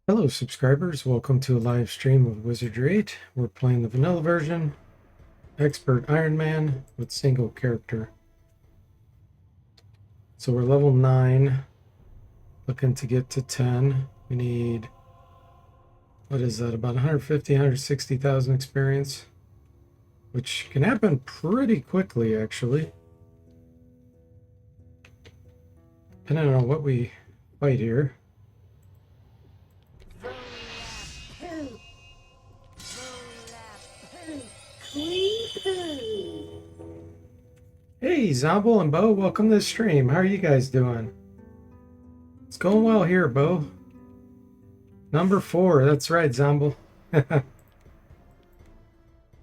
Hello subscribers, welcome to a live stream of Wizardry 8. We're playing the vanilla version, Expert Iron Man with single character. So we're level 9, looking to get to 10. We need, what is that, about 150, 160,000 experience, which can happen pretty quickly actually, depending on what we fight here. Hey, Zomble and Bo, welcome to the stream. How are you guys doing? It's going well here, Bo. Number 4, that's right, Zomble.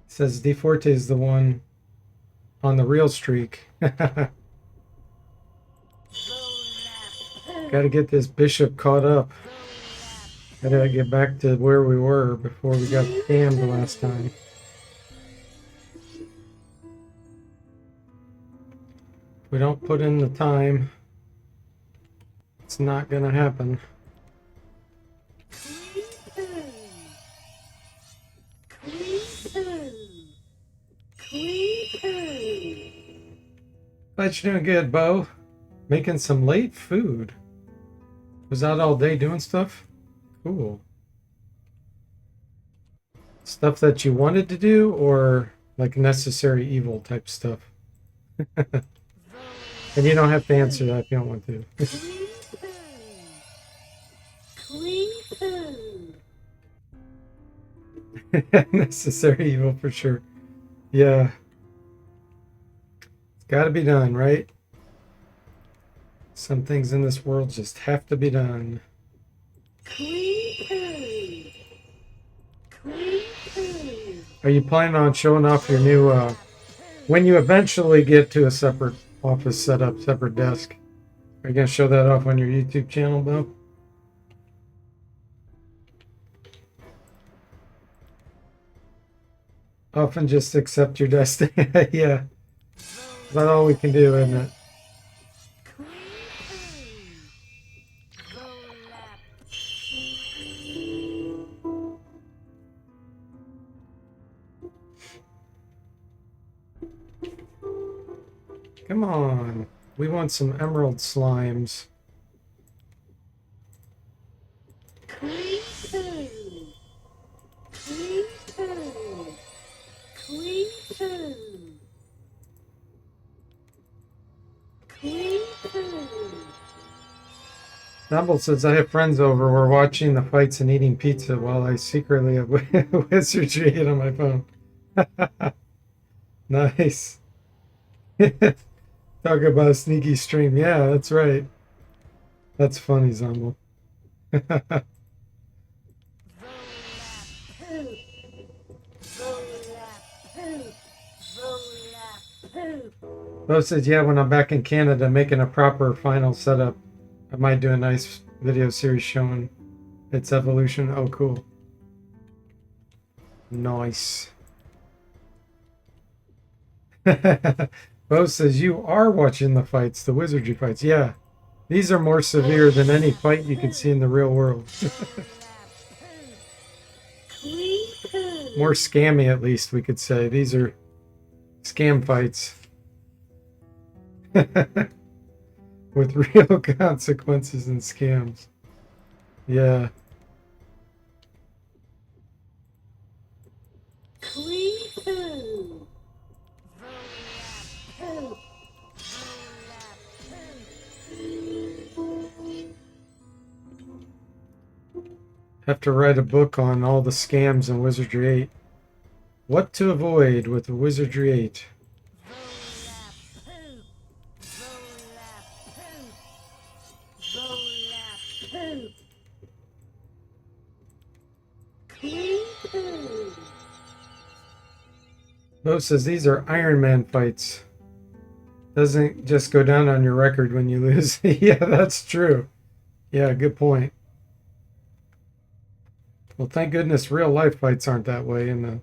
Says DeForte is the one on the real streak. Got to get this bishop caught up. Got to get back to where we were before we got scammed last time. If we don't put in the time, it's not going to happen. Glad you're doing good, Bo. Making some late food. Was out all day doing stuff? Cool. Stuff that you wanted to do, or like necessary evil type stuff? And you don't have to answer that if you don't want to. Necessary evil for sure. Yeah. It's got to be done, right? Some things in this world just have to be done. Are you planning on showing off your new, when you eventually get to a separate office setup, separate desk? Are you going to show that off on your YouTube channel, Bo? Often just accept your destiny. Yeah. That's all we can do, isn't it? Come on. We want some emerald slimes. Dumble says, I have friends over. We're watching the fights and eating pizza while I secretly have Wizardry 8 on my phone. Nice. Talk about a sneaky stream. Yeah, that's right. That's funny, Zomble. Bo says, yeah, when I'm back in Canada making a proper final setup, I might do a nice video series showing its evolution. Oh, cool. Nice. Bo says, you are watching the fights, the wizardry fights. Yeah, these are more severe than any fight you can see in the real world. More scammy, at least, we could say. These are scam fights. With real consequences and scams. Yeah. Have to write a book on all the scams in Wizardry 8. What to avoid with Wizardry 8. Bo says these are Iron Man fights. Doesn't just go down on your record when you lose. Yeah, that's true. Yeah, good point. Well, thank goodness real life fights aren't that way in the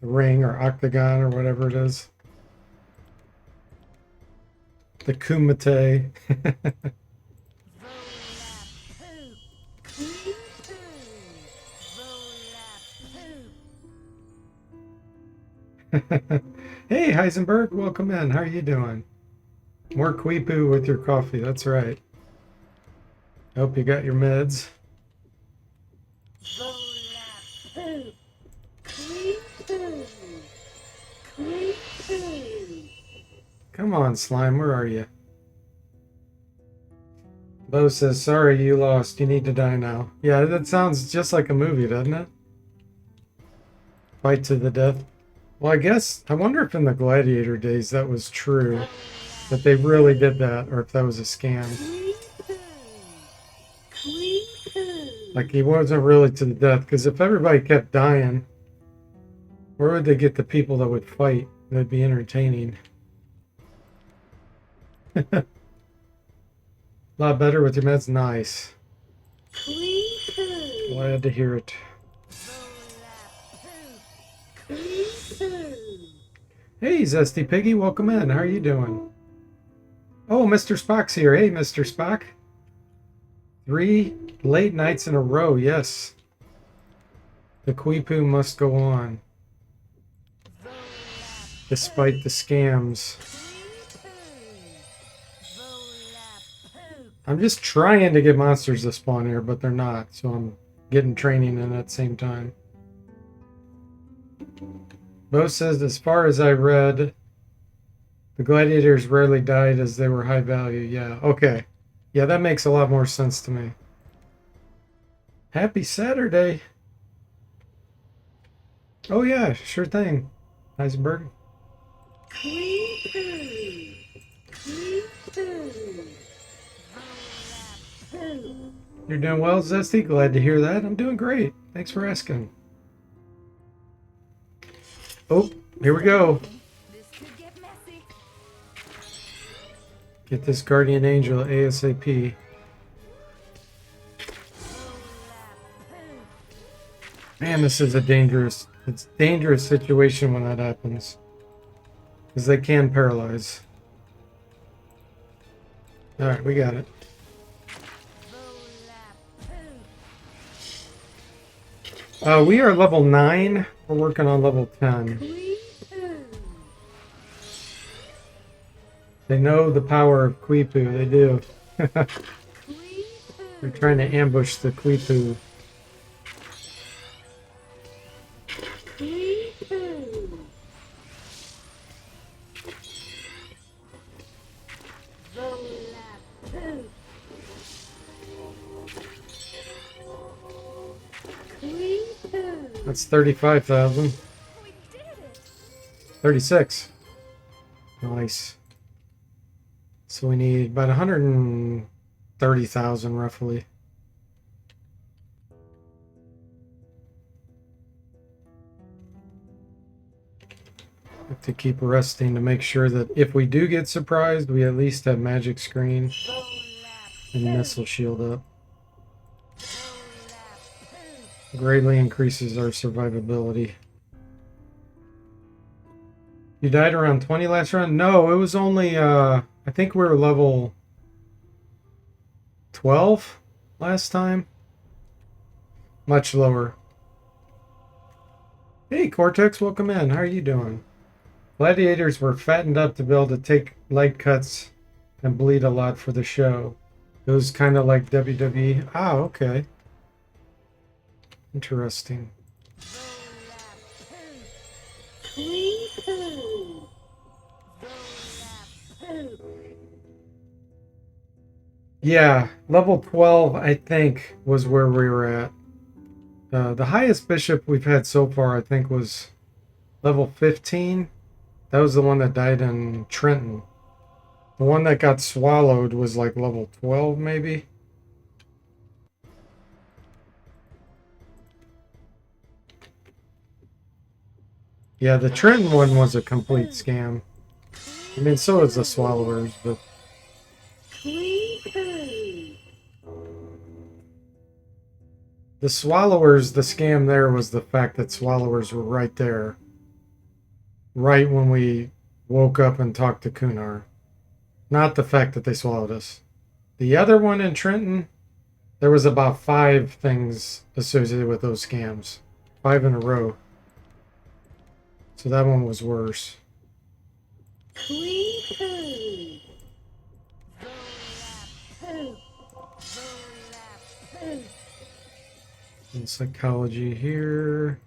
ring or octagon or whatever it is. The Kumite. Hey, Heisenberg, welcome in. How are you doing? More Quipu with your coffee. That's right. Hope you got your meds. Come on, slime. Where are you? Bo says, sorry, you lost. You need to die now. Yeah, that sounds just like a movie, doesn't it? Fight to the death. Well, I wonder if in the Gladiator days that was true. That they really did that, or if that was a scam. Like, he wasn't really to the death, because if everybody kept dying, where would they get the people that would fight? That'd be entertaining. A lot better with your meds. Nice. Glad to hear it. Hey, Zesty Piggy, welcome in. How are you doing? Oh, Mr. Spock's here. Hey, Mr. Spock. 3 late nights in a row, yes. The Quipu must go on. Despite the scams. I'm just trying to get monsters to spawn here, but they're not, so I'm getting training in at the same time. Bo says, as far as I read, the gladiators rarely died as they were high value. Yeah, okay. Yeah, that makes a lot more sense to me. Happy Saturday. Oh yeah, sure thing. Heisenberg. You're doing well, Zesty? Glad to hear that. I'm doing great. Thanks for asking. Oh, here we go. Get this guardian angel ASAP. Man, this is a dangerous situation when that happens. Because they can paralyze. Alright, we got it. We are level 9. We're working on level 10. They know the power of Quipu. They do. They're trying to ambush the Quipu. That's 35,000. 36. Nice. So we need about 130,000 roughly. Have to keep resting to make sure that if we do get surprised, we at least have magic screen and missile shield up. Greatly increases our survivability. You died around 20 last round? No, it was only, I think we were level 12 last time. Much lower. Hey, Cortex, welcome in. How are you doing? Gladiators were fattened up to be able to take leg cuts and bleed a lot for the show. It was kind of like WWE. Ah, okay. Interesting. Yeah, level 12, I think, was where we were at. The highest bishop we've had so far, I think, was level 15. That was the one that died in Trenton. The one that got swallowed was like level 12, maybe. Yeah, the Trenton one was a complete scam. I mean, so is the Swallowers, but... The Swallowers, the scam there was the fact that Swallowers were right there. Right when we woke up and talked to Kunar. Not the fact that they swallowed us. The other one in Trenton, there was about 5 things associated with those scams. 5 in a row. So that one was worse. And psychology here.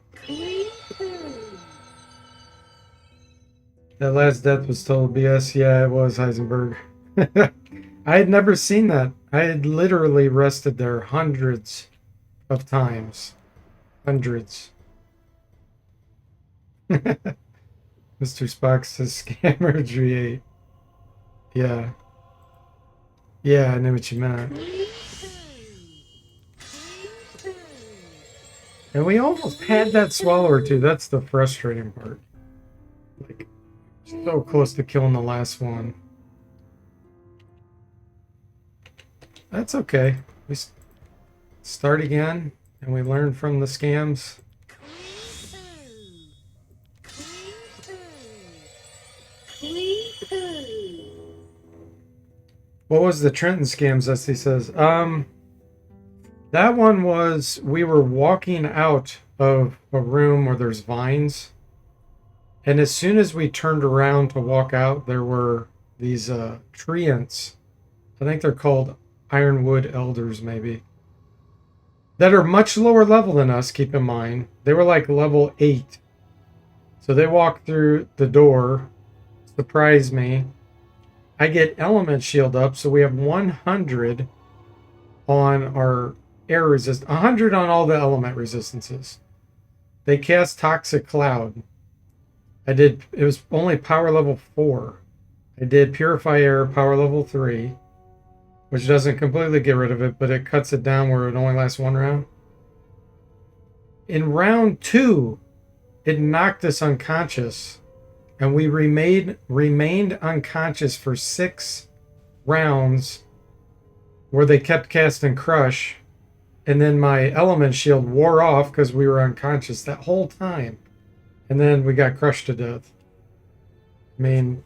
That last death was total BS. Yeah, it was Heisenberg. I had never seen that. I had literally rested there hundreds of times. Hundreds. Mr. Spock says scammer 8. Yeah. Yeah, I knew what you meant. And we almost had that swallower too. That's the frustrating part. Like, so close to killing the last one. That's okay. We start again, and we learn from the scams. What was the Trenton scams, as he says? That one was, we were walking out of a room where there's vines, and as soon as we turned around to walk out, there were these treants. I think they're called Ironwood Elders, maybe, that are much lower level than us, keep in mind. They were like level 8. So they walk through the door, surprise me. I get element shield up, so we have 100 on our air resist, 100 on all the element resistances. They cast Toxic Cloud. It was only power level 4. I did Purify Air, power level 3, which doesn't completely get rid of it, but it cuts it down where it only lasts 1 round. In round 2, it knocked us unconscious, and we remained unconscious for 6 rounds where they kept casting Crush, and then my element shield wore off because we were unconscious that whole time, and then we got crushed to death. I mean,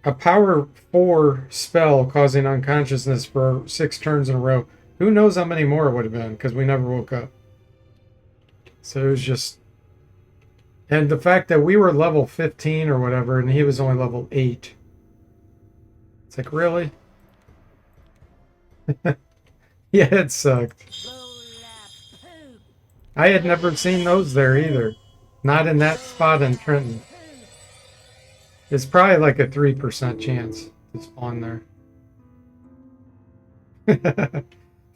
a power 4 spell causing unconsciousness for 6 turns in a row. Who knows how many more it would have been, because we never woke up. So it was just... And the fact that we were level 15 or whatever, and he was only level 8. It's like, really? Yeah, it sucked. I had never seen those there either. Not in that spot in Trenton. It's probably like a 3% chance to spawn there.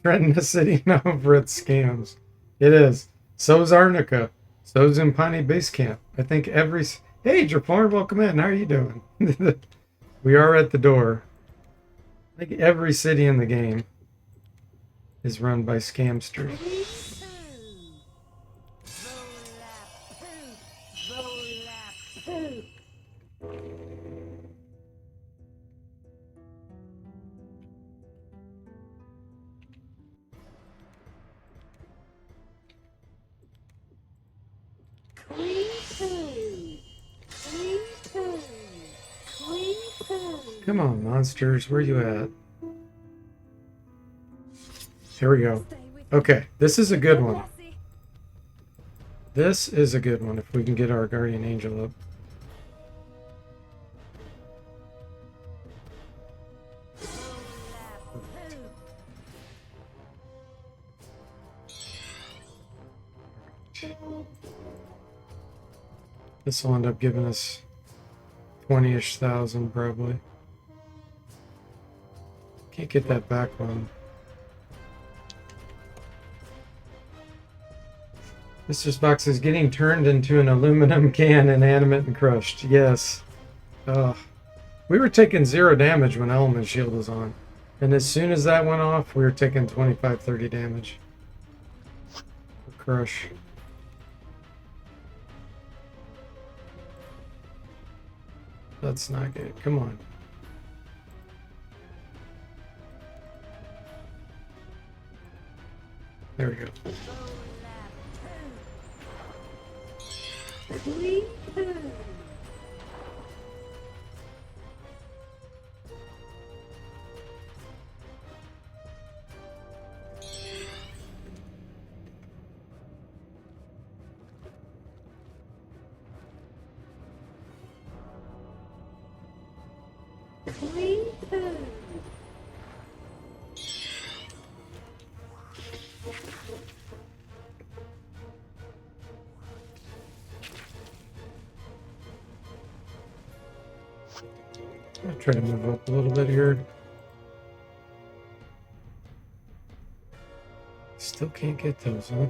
Trenton is sitting over its scams. It is. So's Arnica. So's in Pawnee Base Camp. I think every... Hey, Draform, welcome in. How are you doing? We are at the door. I think every city in the game is run by scamsters. Come on, monsters. Where you at? Here we go. Okay, this is a good one. This is a good one if we can get our Guardian Angel up. This will end up giving us 20-ish thousand probably. Can't get that back one. Mr. Box is getting turned into an aluminum can, inanimate and crushed. Yes. We were taking 0 damage when Element Shield was on. And as soon as that went off, we were taking 25, 30 damage. Crush. That's not good. Come on. There we go. I'll try to move up a little bit here. Still can't get those, huh?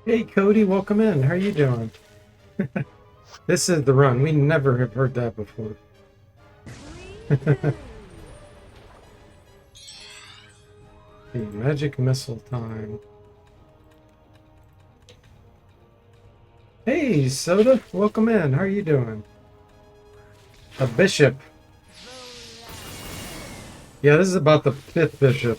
Hey Cody, welcome in. How are you doing? This is the run. We never have heard that before. The magic missile time. Hey Soda, welcome in. How are you doing? A bishop. Yeah, this is about the 5th bishop.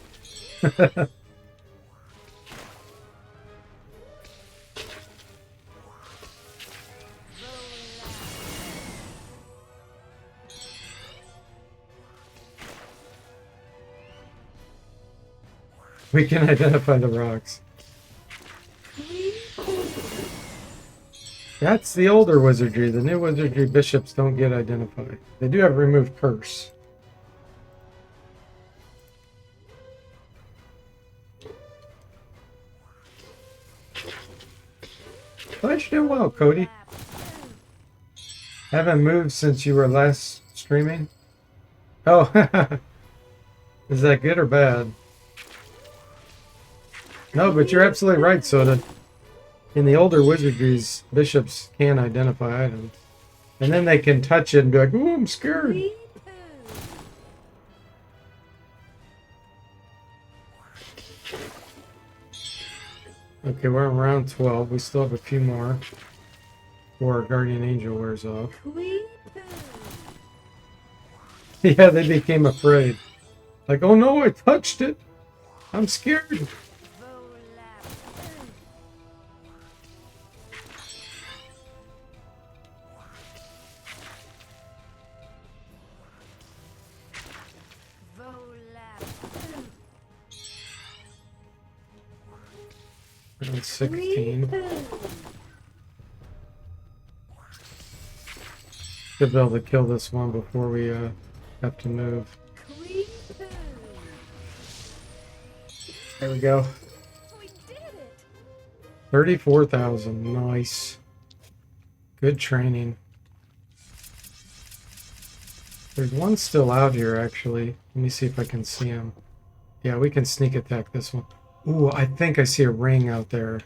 We can identify the rocks. That's the older wizardry. The new wizardry bishops don't get identified. They do have remove curse. Glad you did well, Cody. Haven't moved since you were last streaming? Oh, is that good or bad? No, but you're absolutely right, Soda. In the older wizardries, bishops can identify items. And then they can touch it and be like, "Ooh, I'm scared." Okay, we're on round 12. We still have a few more before our guardian angel wears off. Yeah, they became afraid. Like, oh no, I touched it. I'm scared. Round 16. Should be able to kill this one before we have to move. There we go. 34,000. Nice. Good training. There's one still out here, actually. Let me see if I can see him. Yeah, we can sneak attack this one. Ooh, I think I see a ring out there.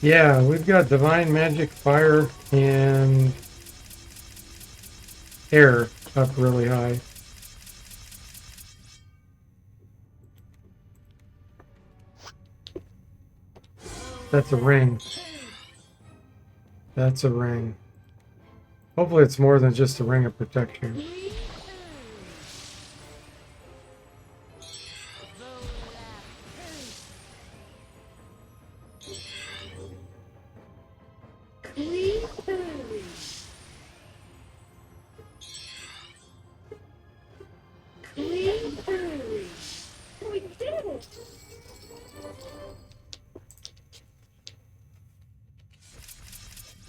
Yeah, we've got divine magic, fire, and air up really high. That's a ring. That's a ring. Hopefully it's more than just a ring of protection.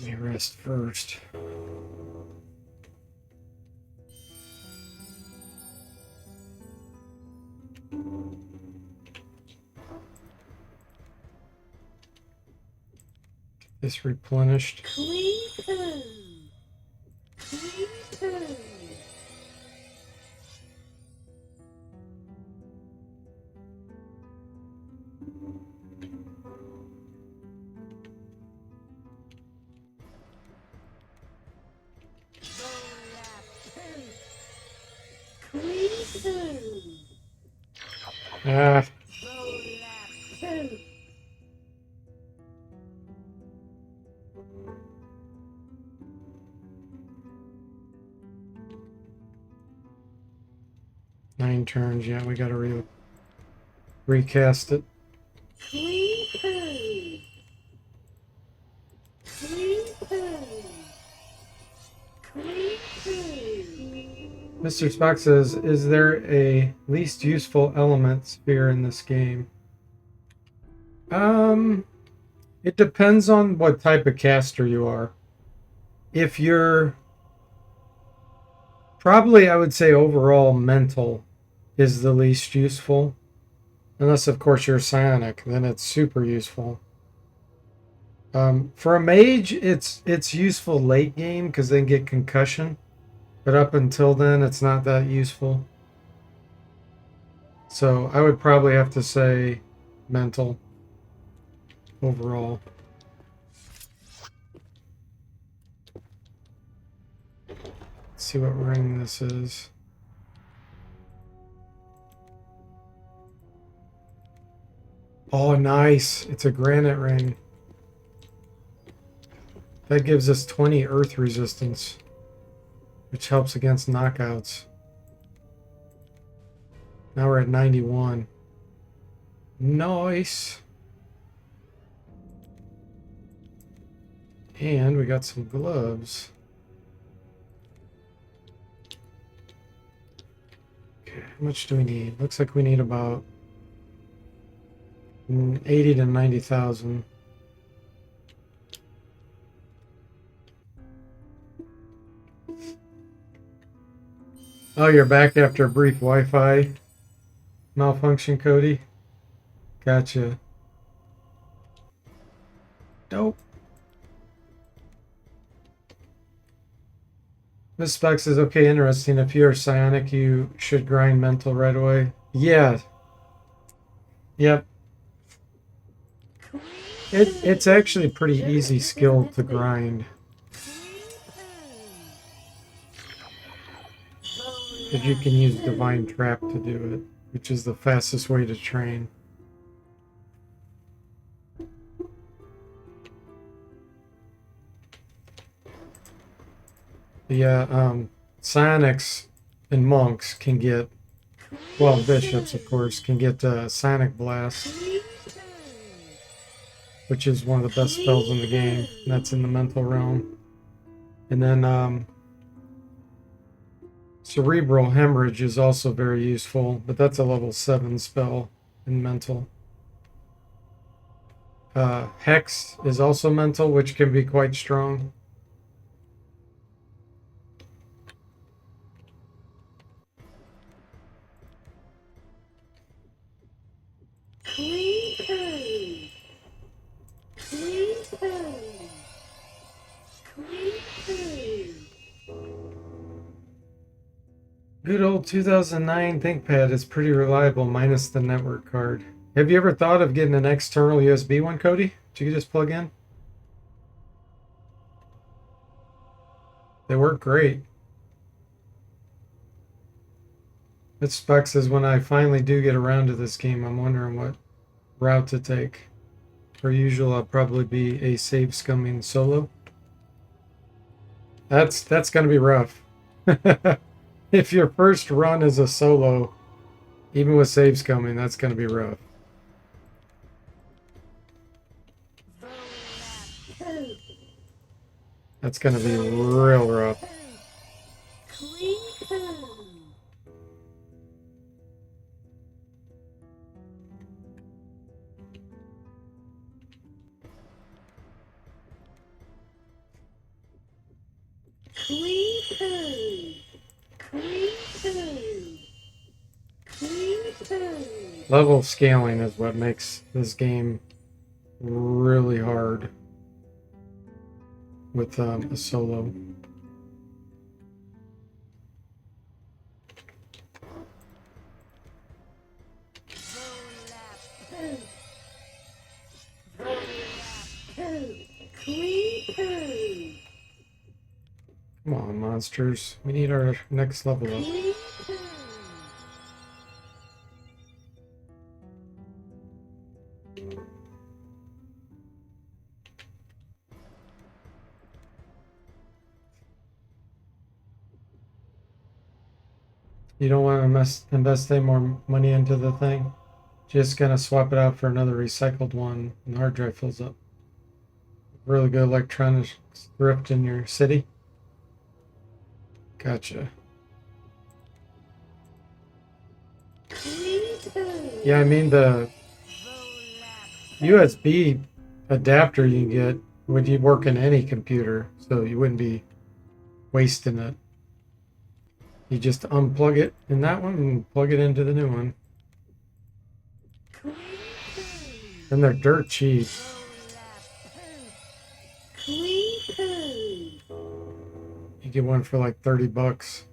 Let me rest first. Get this replenished. Ah. 9 turns. Yeah, we gotta recast it. Mr. Spock says, is there a least useful element sphere in this game? It depends on what type of caster you are. If you're probably, I would say overall mental is the least useful. Unless of course you're psionic, then it's super useful. For a mage, it's useful late game because they can get concussion. But up until then, it's not that useful. So I would probably have to say mental overall. Let's see what ring this is. Oh, nice. It's a granite ring. That gives us 20 earth resistance, which helps against knockouts. Now we're at 91. Nice. And we got some gloves. Okay, how much do we need? Looks like we need about 80 to 90,000. Oh, you're back after a brief Wi-Fi malfunction, Cody? Gotcha. Dope. Miss Specs says, okay, interesting. If you're psionic, you should grind mental right away. Yeah. Yep. It's actually pretty easy skill to grind. Because you can use Divine Trap to do it, which is the fastest way to train. Yeah, psionics and monks can get, well, bishops, of course, can get Psionic Blast, which is one of the best spells in the game. And that's in the mental realm. And then Cerebral Hemorrhage is also very useful, but that's a level 7 spell in mental. Hex is also mental, which can be quite strong. Good old 2009 ThinkPad is pretty reliable, minus the network card. Have you ever thought of getting an external USB one, Cody? That you could just plug in? They work great. It Specs is when I finally do get around to this game, I'm wondering what route to take. Per usual, I'll probably be a save scumming solo. That's gonna be rough. If your first run is a solo, even with saves coming, that's gonna be rough. That's gonna be real rough. Level scaling is what makes this game really hard with a solo. Come on, monsters. We need our next level up. You don't want to invest any more money into the thing. Just gonna swap it out for another recycled one, and the hard drive fills up. Really good electronics thrift in your city. Gotcha. Yeah, I mean the USB adapter you can get would you work in any computer, so you wouldn't be wasting it. You just unplug it in that one and plug it into the new one. And they're dirt cheap. You get one for like $30.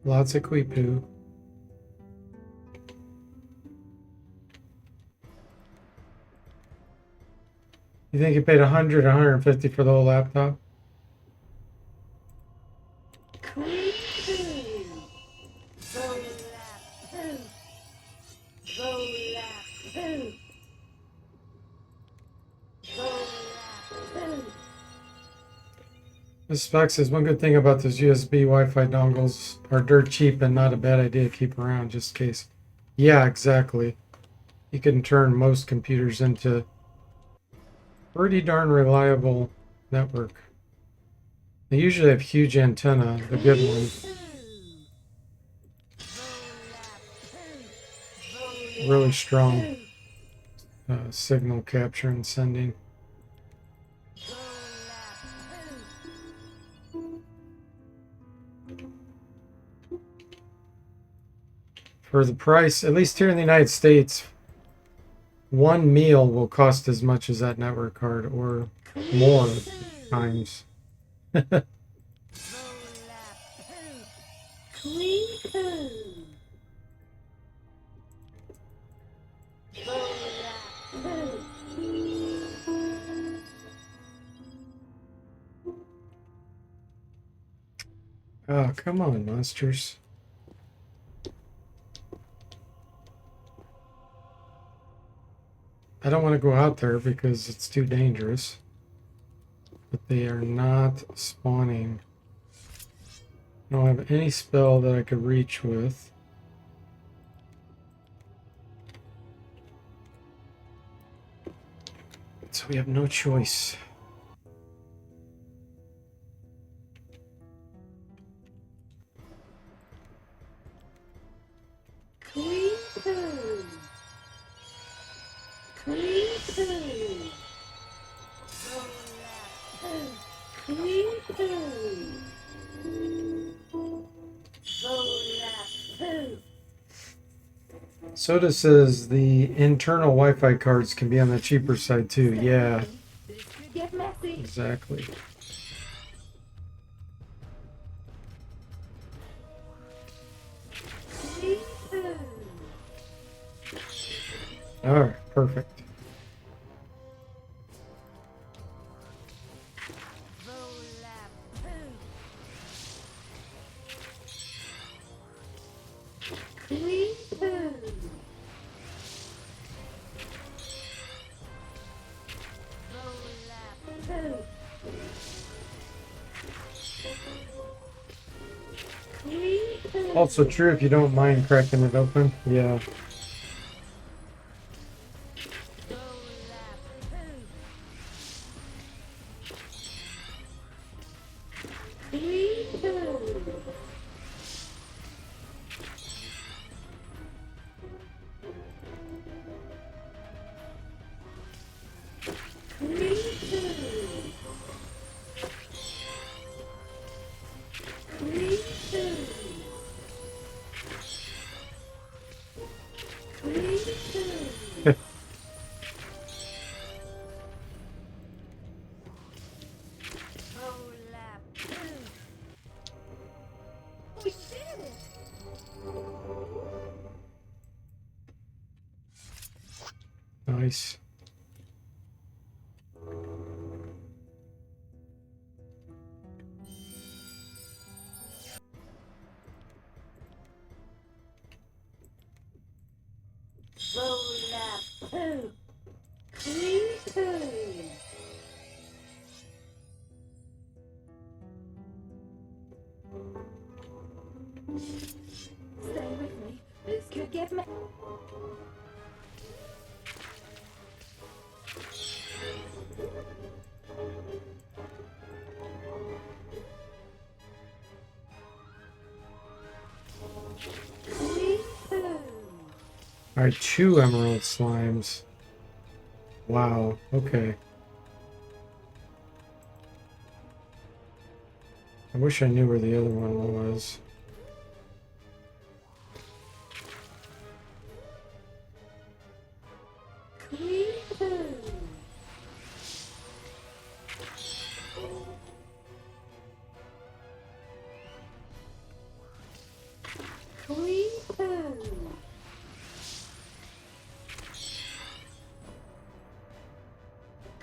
Lots of Quipu. You think you paid 100 or 150 for the whole laptop? This spec says one good thing about those USB Wi-Fi dongles are dirt cheap and not a bad idea to keep around just in case. Yeah, exactly. You can turn most computers into pretty darn reliable network. They usually have huge antenna, the good ones. Really strong signal capture and sending. For the price, at least here in the United States, one meal will cost as much as that network card or more times. Oh, come on, monsters. I don't want to go out there because it's too dangerous. But they are not spawning. I don't have any spell that I could reach with. So we have no choice. Soda says the internal Wi-Fi cards can be on the cheaper side too. Yeah, exactly. All right, perfect. Also true if you don't mind cracking it open. Yeah. We did it! Nice. Roll up, poo. Clean poo. Stay with me. This could get me. Clean poo. All right, 2 emerald slimes. Wow. Okay. I wish I knew where the other one was. Clean poo. Clean poo.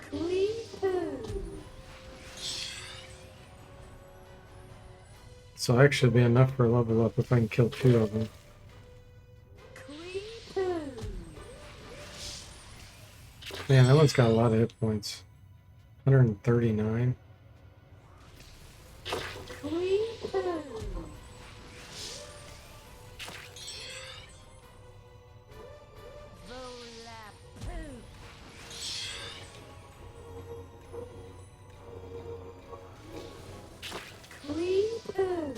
Clean poo. So actually be enough for a level up if I can kill 2 of them. Clean poo. Man, that one's got a lot of hit points. 139. Clean poo. Roll up, poo. Clean poo.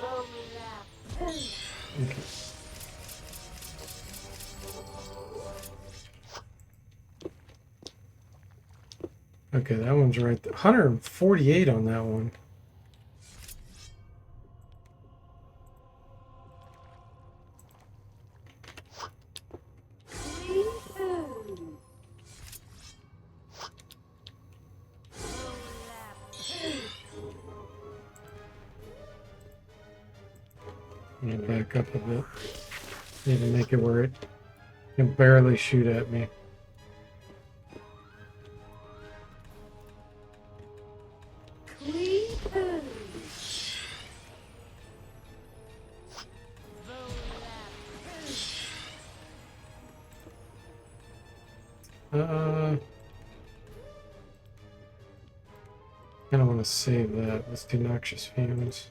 Roll up, poo. Okay. Okay, that one's right there. 148 on that one. Clean poo. Roll up, poo. I'm gonna back up a bit. Need to make it where it can barely shoot at me. Clean poo. Roll up, poo. Kind of want to save that. Let's do noxious fumes.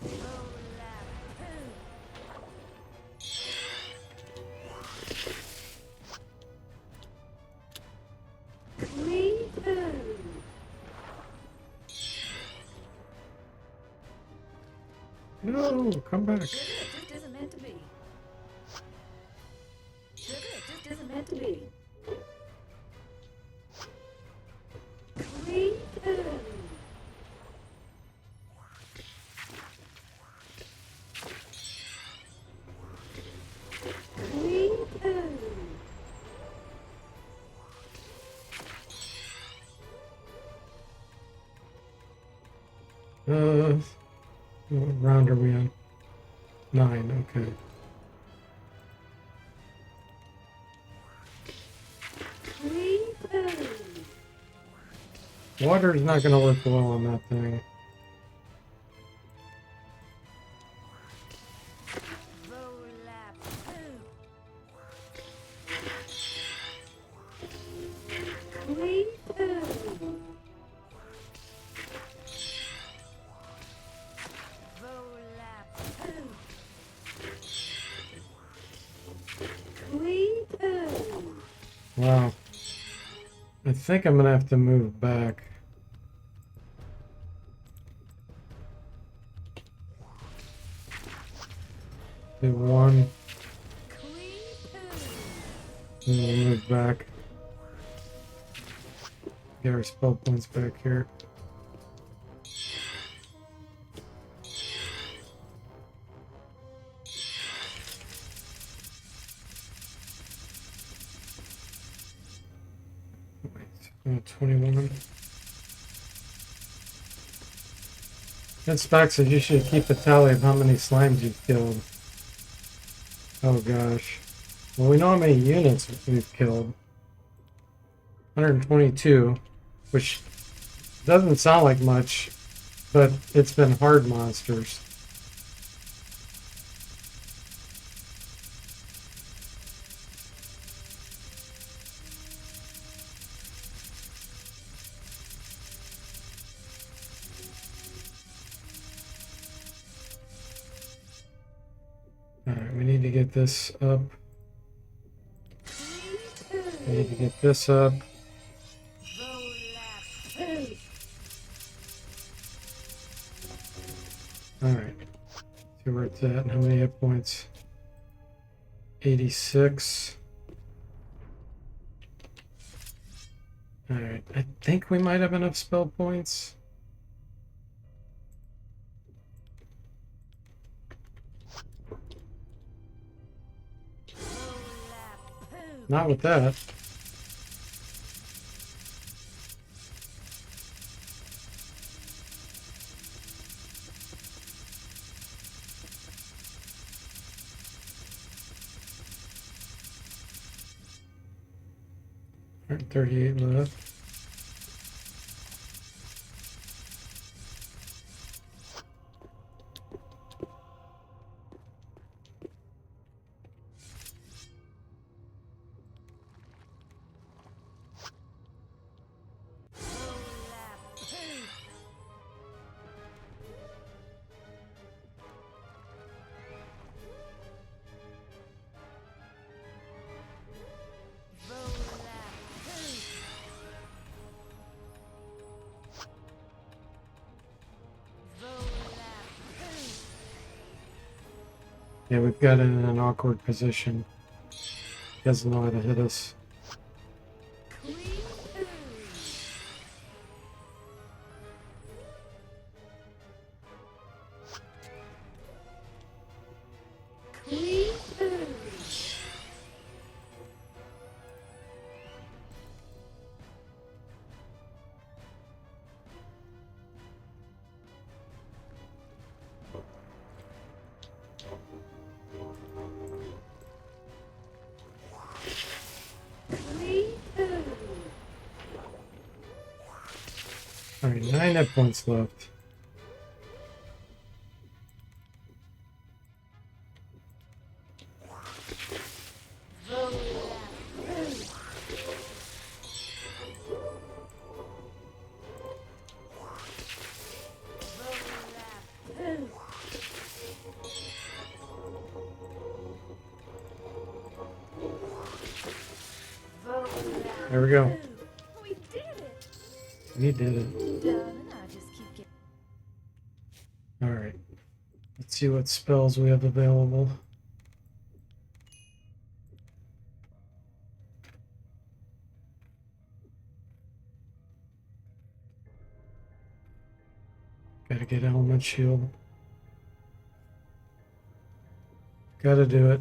Roll up, poo. Clean poo. No, come back. Sugar, it just isn't meant to be. Sugar, it just isn't meant to be. Clean poo. Clean poo. What round are we on? 9, okay. Clean poo. Water's not gonna work well on that thing. Roll up, poo. Clean poo. Roll up, poo. Clean poo. Wow. I think I'm gonna have to move back. Do 1, Clean poo. and we'll move back. Get our spell points back here. 21. And Spock says you should keep a tally of how many slimes you've killed. Oh gosh. Well, we know how many units we've killed. 122, which doesn't sound like much, but it's been hard monsters. Alright, we need to get this up. We need to get this up. Alright. See where it's at and how many hit points. 86. Alright, I think we might have enough spell points. Not with that. All right, 38 left. Yeah, we've got it in an awkward position. He doesn't know how to hit us. All right, 9 hit points left. There we go. We did it. We did it. Darling, I'll just keep getting. All right. Let's see what spells we have available. Gotta get Element Shield. Gotta do it.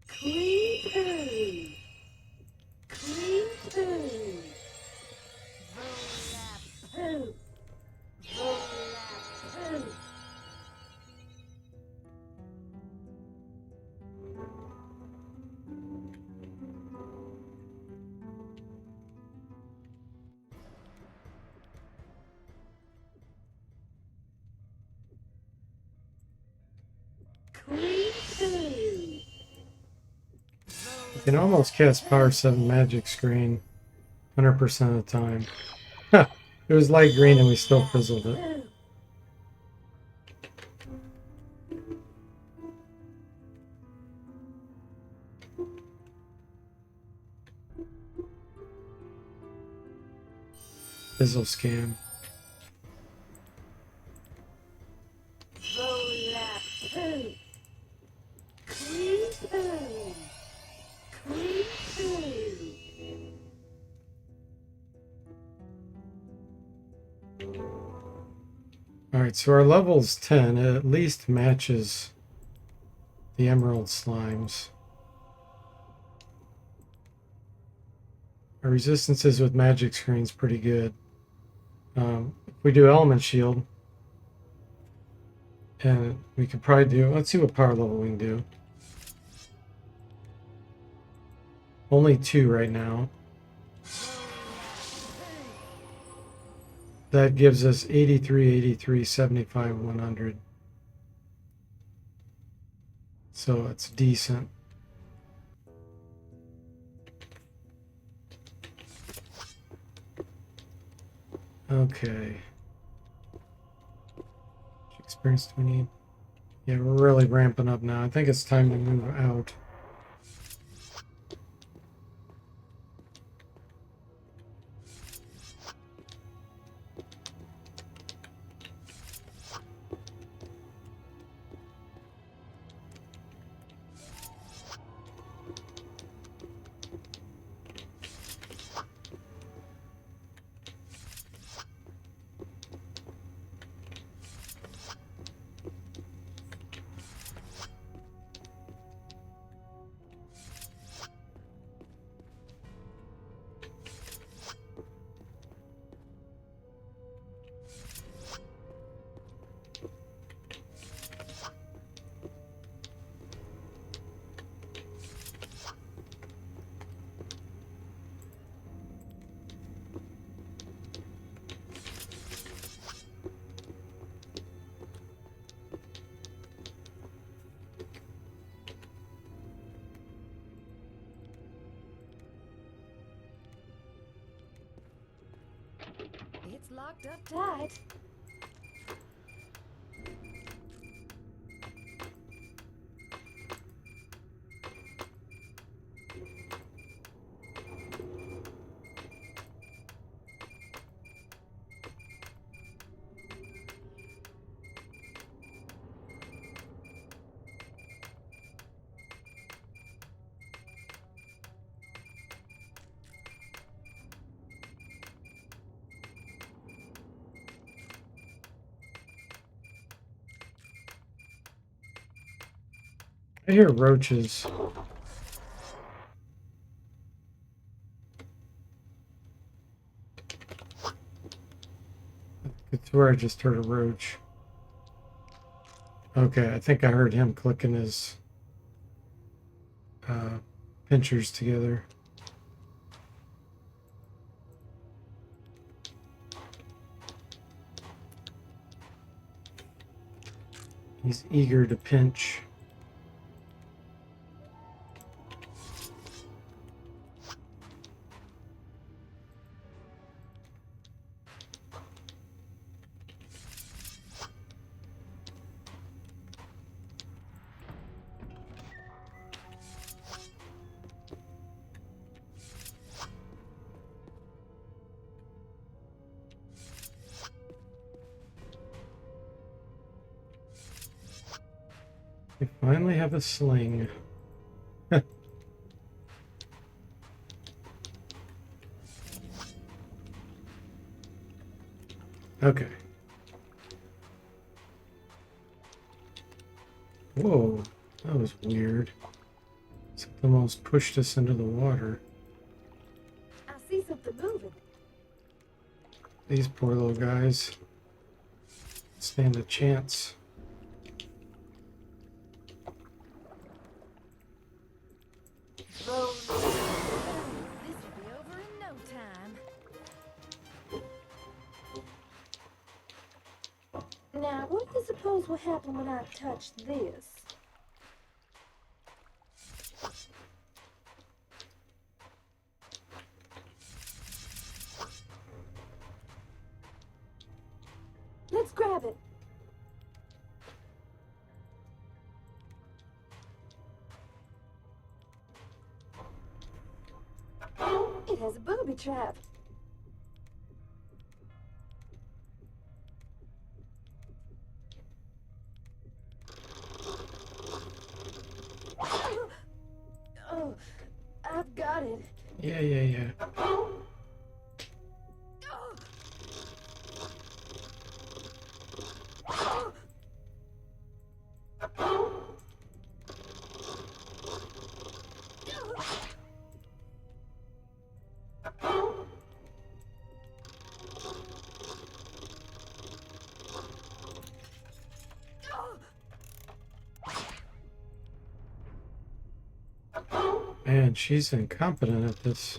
Clean poo. Clean poo. Volap poo. Volap poo. Clean poo. You can almost cast Power 7 Magic Screen 100% of the time. It was light green and we still fizzled it. Poo. Fizzle scam. Roll-a-poo. Creepoo. Creepoo. Alright, so our level's 10. It at least matches the emerald slimes. Our resistances with magic screen's pretty good. If we do element shield, and we could probably do, let's see what power level we can do. Only 2 right now. That gives us 83, 83, 75, 100. So it's decent. Okay. Which experience do we need? Yeah, we're really ramping up now. I think it's time to move out. It's locked up tight. I hear roaches. It's where I just heard a roach. Okay, I think I heard him clicking his pinchers together. He's eager to pinch. We finally have a sling. Okay. Whoa, that was weird. Something almost pushed us into the water. I see something moving. These poor little guys stand a chance. Roll. This will be over in no time. Now, what do you suppose will happen when I touch this? Let's grab it. It has a booby trap. I've got it. Yeah. Man, she's incompetent at this.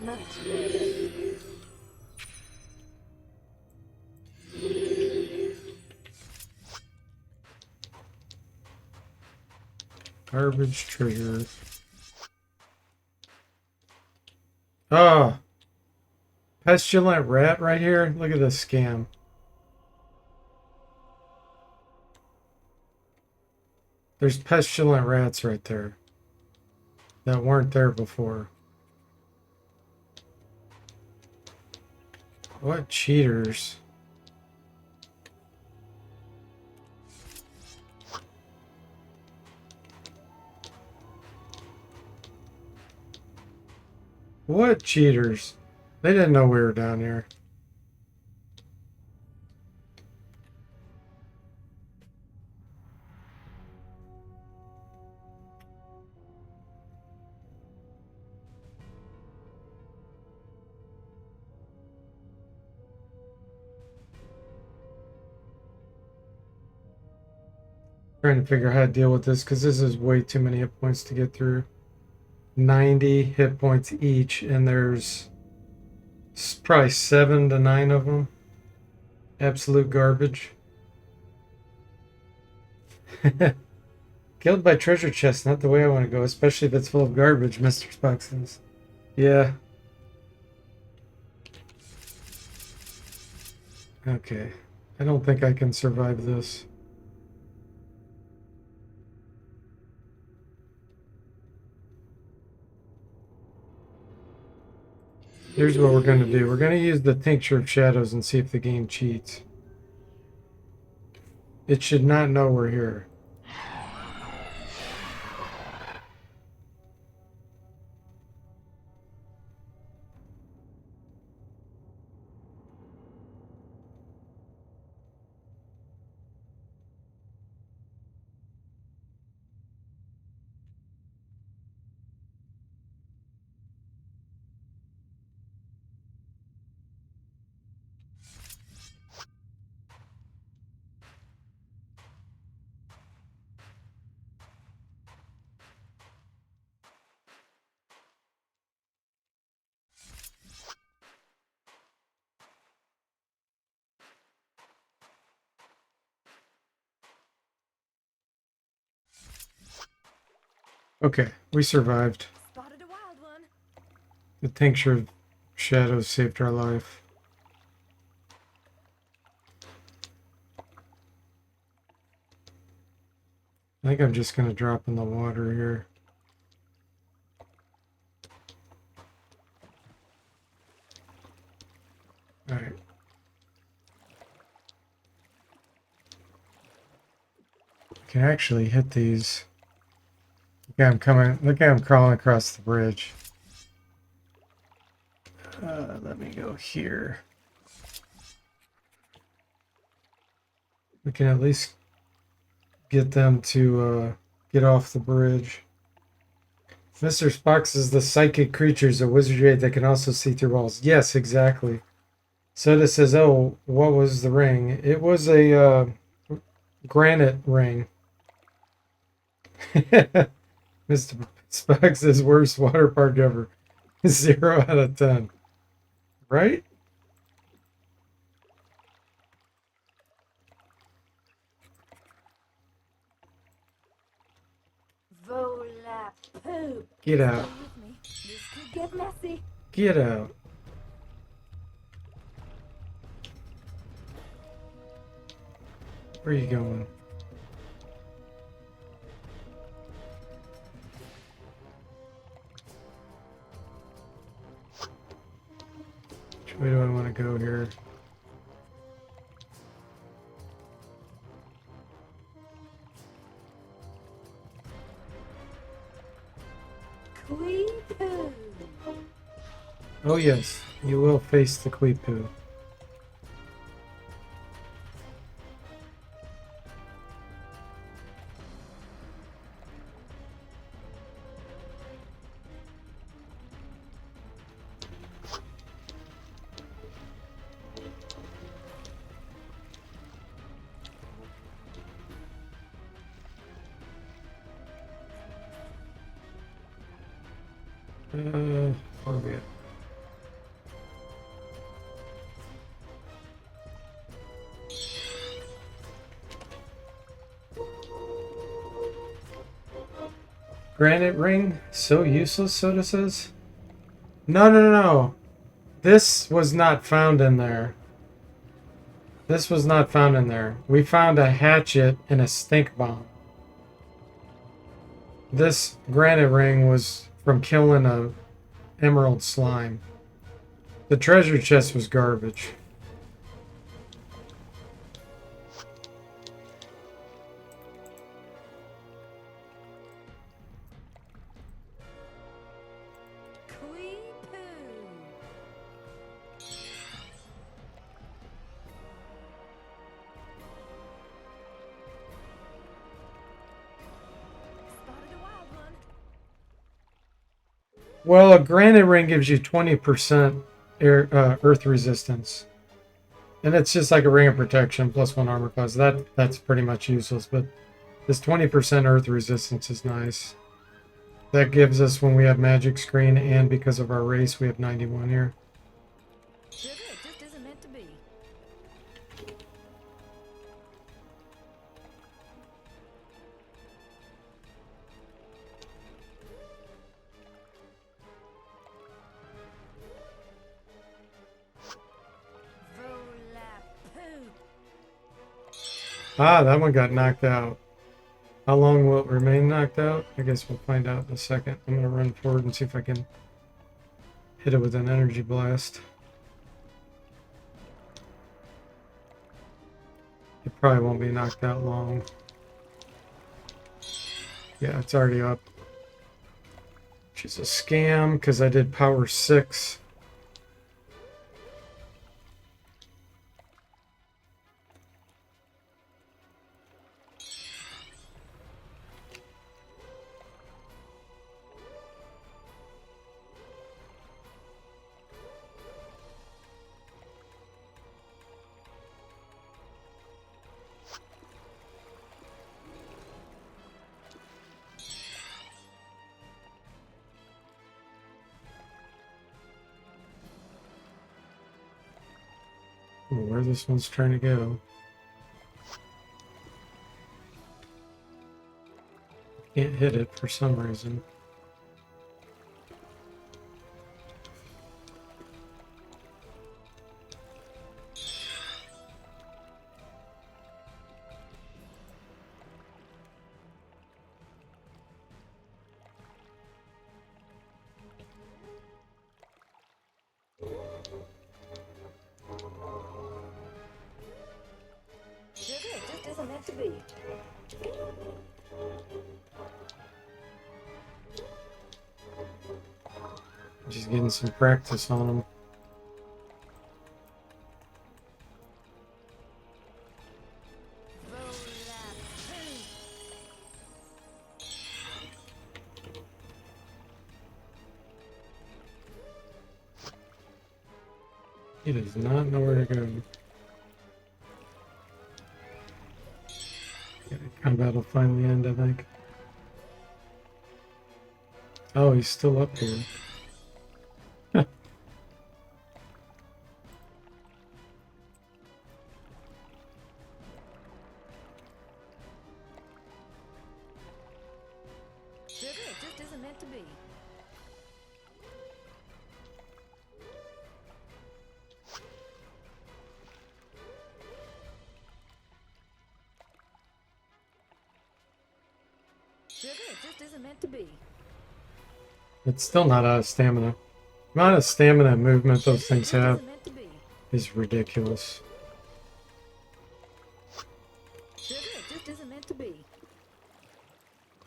Much. Garbage trigger. Oh, pestilent rat right here. Look at this scam. There's pestilent rats right there that weren't there before. What cheaters? What cheaters? They didn't know we were down here. Trying to figure out how to deal with this because this is way too many hit points to get through. 90 hit points each, and there's probably 7 to 9 of them. Absolute garbage. Killed by treasure chest, not the way I want to go, especially if it's full of garbage, Mr. Spock says. Yeah. Okay. I don't think I can survive this. Here's what we're going to do. We're going to use the Tincture of Shadows and see if the game cheats. It should not know we're here. Okay, we survived. Spotted a wild one. The Tincture of Shadows saved our life. I think I'm just going to drop in the water here. Alright. I can actually hit these. Look at him coming. Look at him crawling across the bridge. Let me go here. We can at least get them to get off the bridge. Mr. Spock says the psychic creatures of Wizardry that can also see through walls. Yes, exactly. Soda says, oh, what was the ring? It was a granite ring. Mr. Spock says, worst water park ever. 0 out of 10. Right? Volap poop. Get out. Stay with me. This could Get messy. Get out. Where are you going? way do I want to go here? Queepoo. Oh yes, you will face the Queepoo. Where are we at? Granite ring? So useless, Soda says? No, no, no, no. This was not found in there. This was not found in there. We found a hatchet and a stink bomb. This granite ring was from killing a emerald slime. The treasure chest was garbage. Spotted a wild one. Well, a granite ring gives you 20% earth resistance. And it's just like a ring of protection plus 1 armor class. That's pretty much useless, but this 20% earth resistance is nice. That gives us when we have magic screen, and because of our race we have 91 here. Sugar, it just isn't meant to be. Volapoo. Ah, that one got knocked out. How long will it remain knocked out? I guess we'll find out in a second. I'm going to run forward and see if I can hit it with an energy blast. It probably won't be knocked out long. Yeah, it's already up. Which is a scam because I did power 6. Where this one's trying to go. Can't hit it for some reason. Sugar, it just isn't meant to be. Just getting some practice on them. He does not know where to go. Yeah, combat will finally end, I think. Oh, he's still up here. Sugar, it just isn't meant to be. Sugar, it just isn't meant to be. It's still not out of stamina. The amount of stamina and movement those things have. Isn't meant to be. is ridiculous. Sugar, it just isn't meant to be.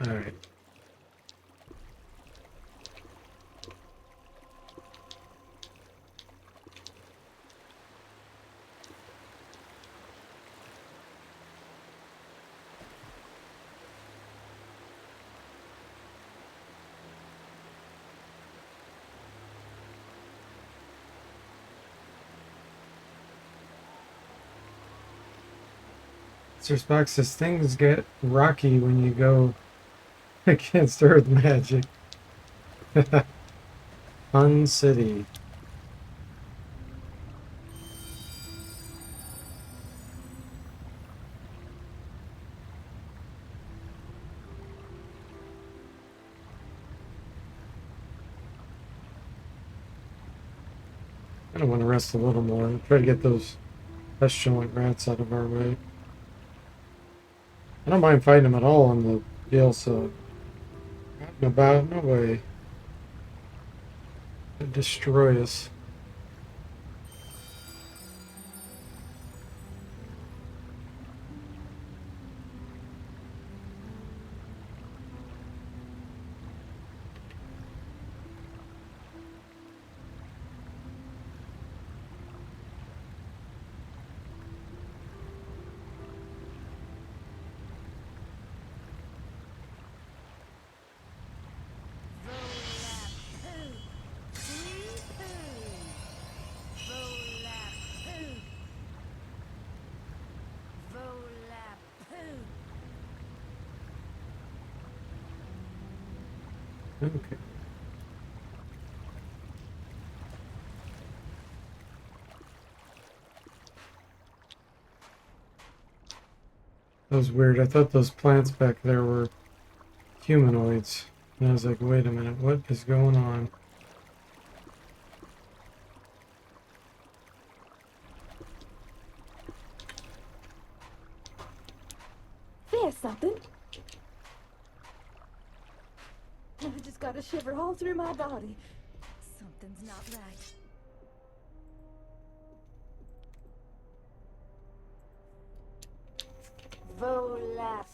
Alright. Sir Spock says things get rocky when you go against Earth magic. Fun city. I don't want to rest a little more. Try to get those pestilent rats out of our way. I don't mind fighting them at all on the jail cell. Out and about, no way. They'll destroy us. Okay. That was weird. I thought those plants back there were humanoids. And I was like, wait a minute, what is going on? There's something. I just got a shiver all through my body. Something's not right. Volap.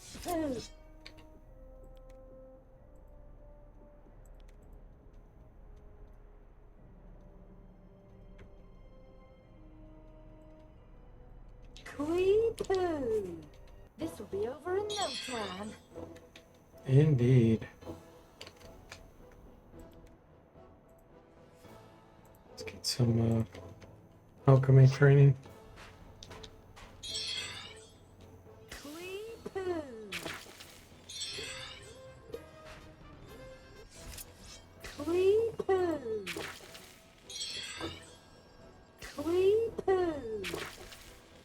Quee-poo. This will be over in no time. Indeed. Let's get some alchemy training. Quee-poo. Quee-poo. Quee-poo.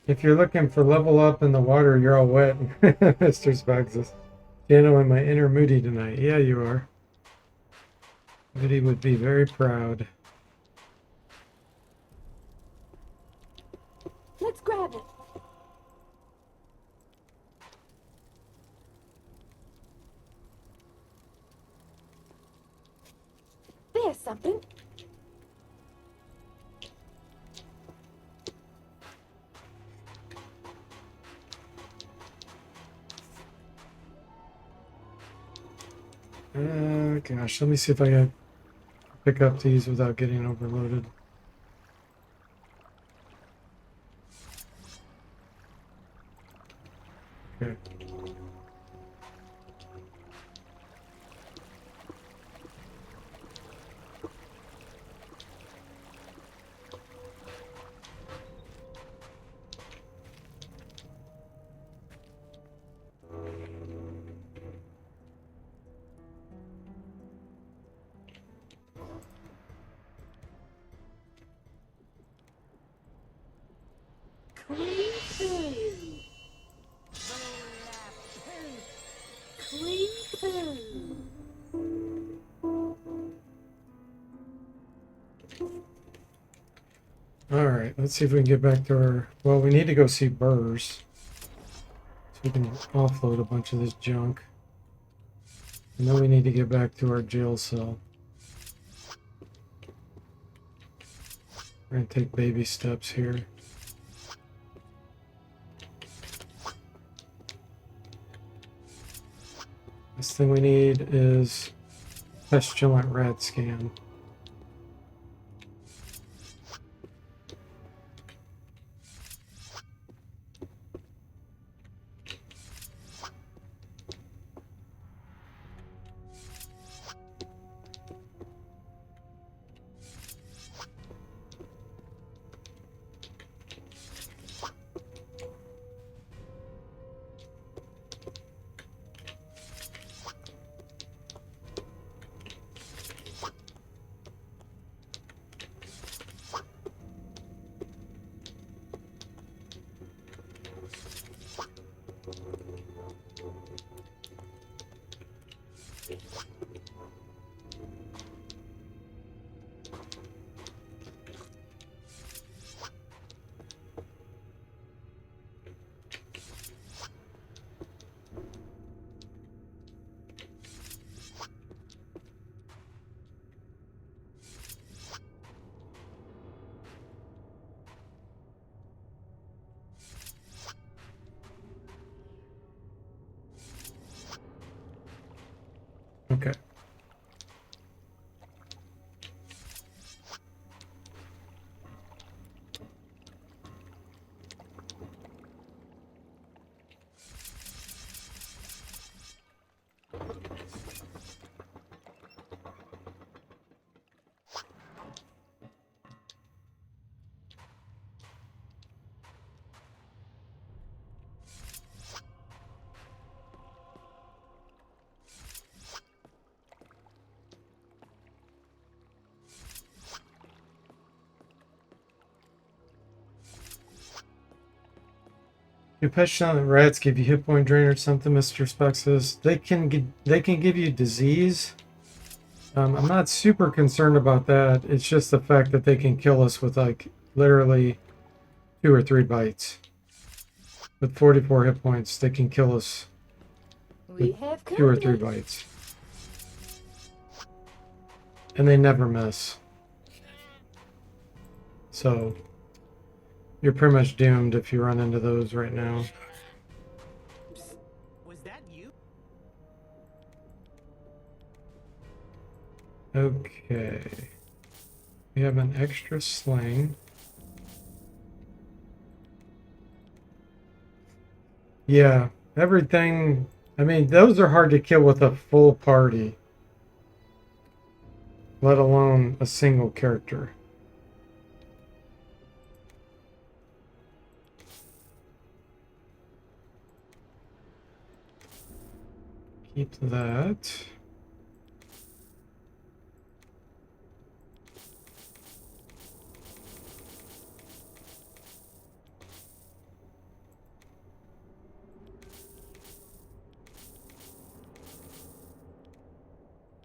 If you're looking for level up in the water, you're all wet, Mr. Spock says. Jano, am I inner Moody tonight? Yeah, you are. Moody would be very proud. Let's grab it. There's something. Gosh, let me see if I can pick up these without getting overloaded. Okay. Quee-poo. Quee-poo. Alright, let's see if we can get back to our... Well, we need to go see Burrs. So we can offload a bunch of this junk. And then we need to get back to our jail cell. We're gonna take baby steps here. This thing we need is pestilent rat scan. Okay. Your pestilent rats give you hit point drain or something, Mr. Speck says. They can give you disease. I'm not super concerned about that. It's just the fact that they can kill us with like literally 2 or 3 bites. With 44 hit points, they can kill us We with have 2 or 3 company. bites. And they never miss. So you're pretty much doomed if you run into those right now. Was that you? Okay. We have an extra sling. Yeah, everything. I mean, those are hard to kill with a full party, let alone a single character. Keep that.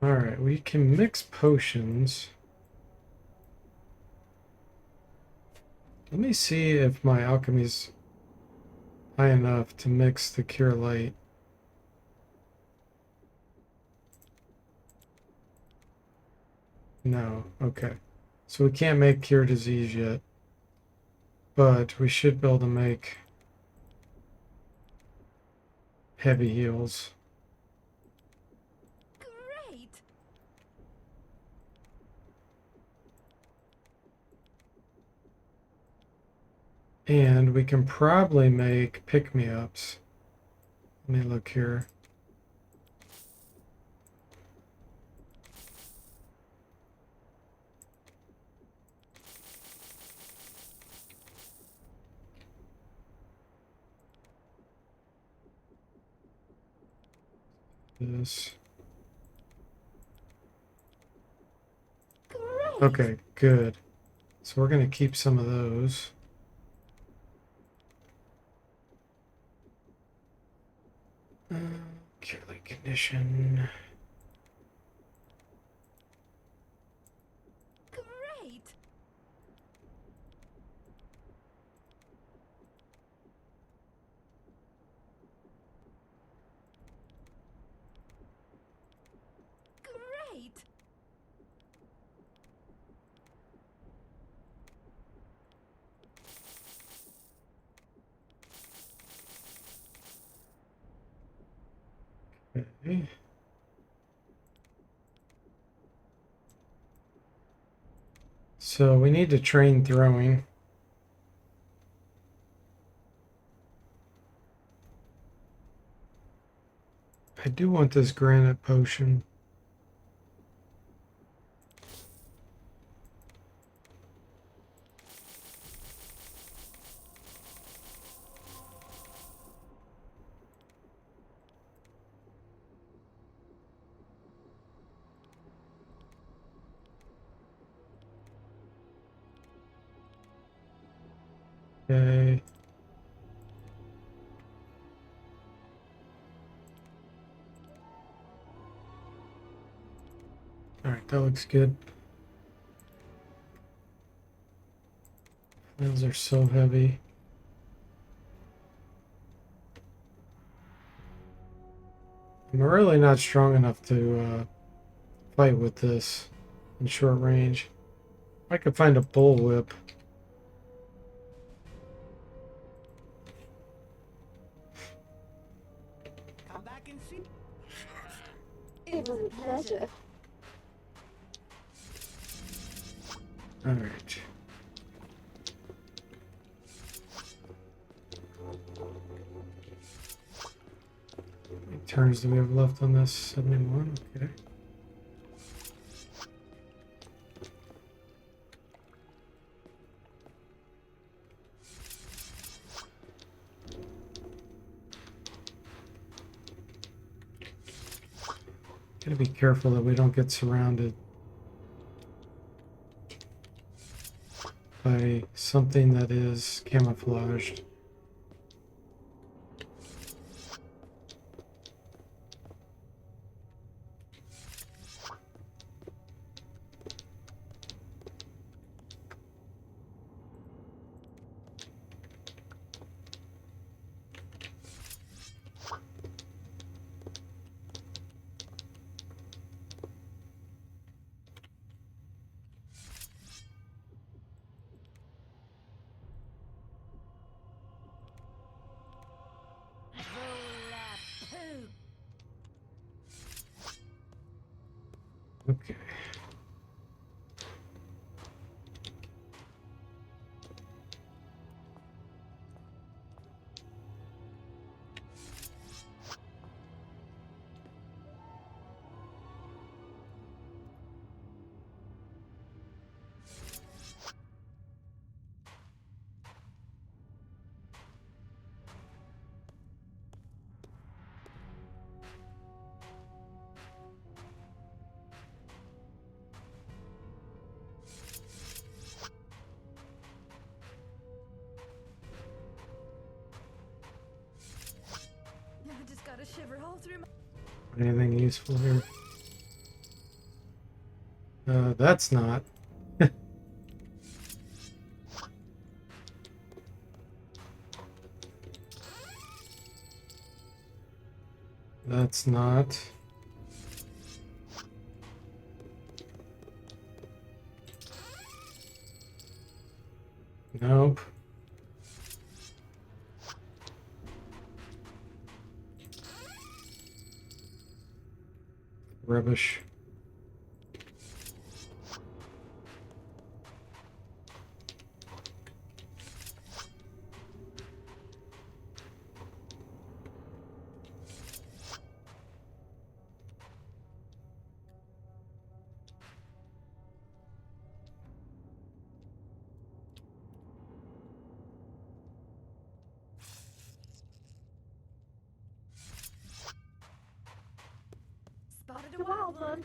All right, we can mix potions. Let me see if my alchemy's high enough to mix the cure light. No, okay. So we can't make cure disease yet, but we should be able to make heavy heals. Great! And we can probably make pick-me-ups. Let me look here. This. Great. Okay, good. So we're going to keep some of those. Cure light condition. Great! Great! Okay. So we need to train throwing. I do want this granite potion. Okay. All right, that looks good. Those are so heavy. I'm really not strong enough to fight with this in short range. I could find a bullwhip. Come back and see. It was a pleasure. All right. How many turns do we have left on this? 71. Okay. Gotta be careful that we don't get surrounded by something that is camouflaged. Okay. I just got a shiver all through my... Anything useful here? That's not. That's not. Nope. Rubbish. Spotted The a wild wild one. one.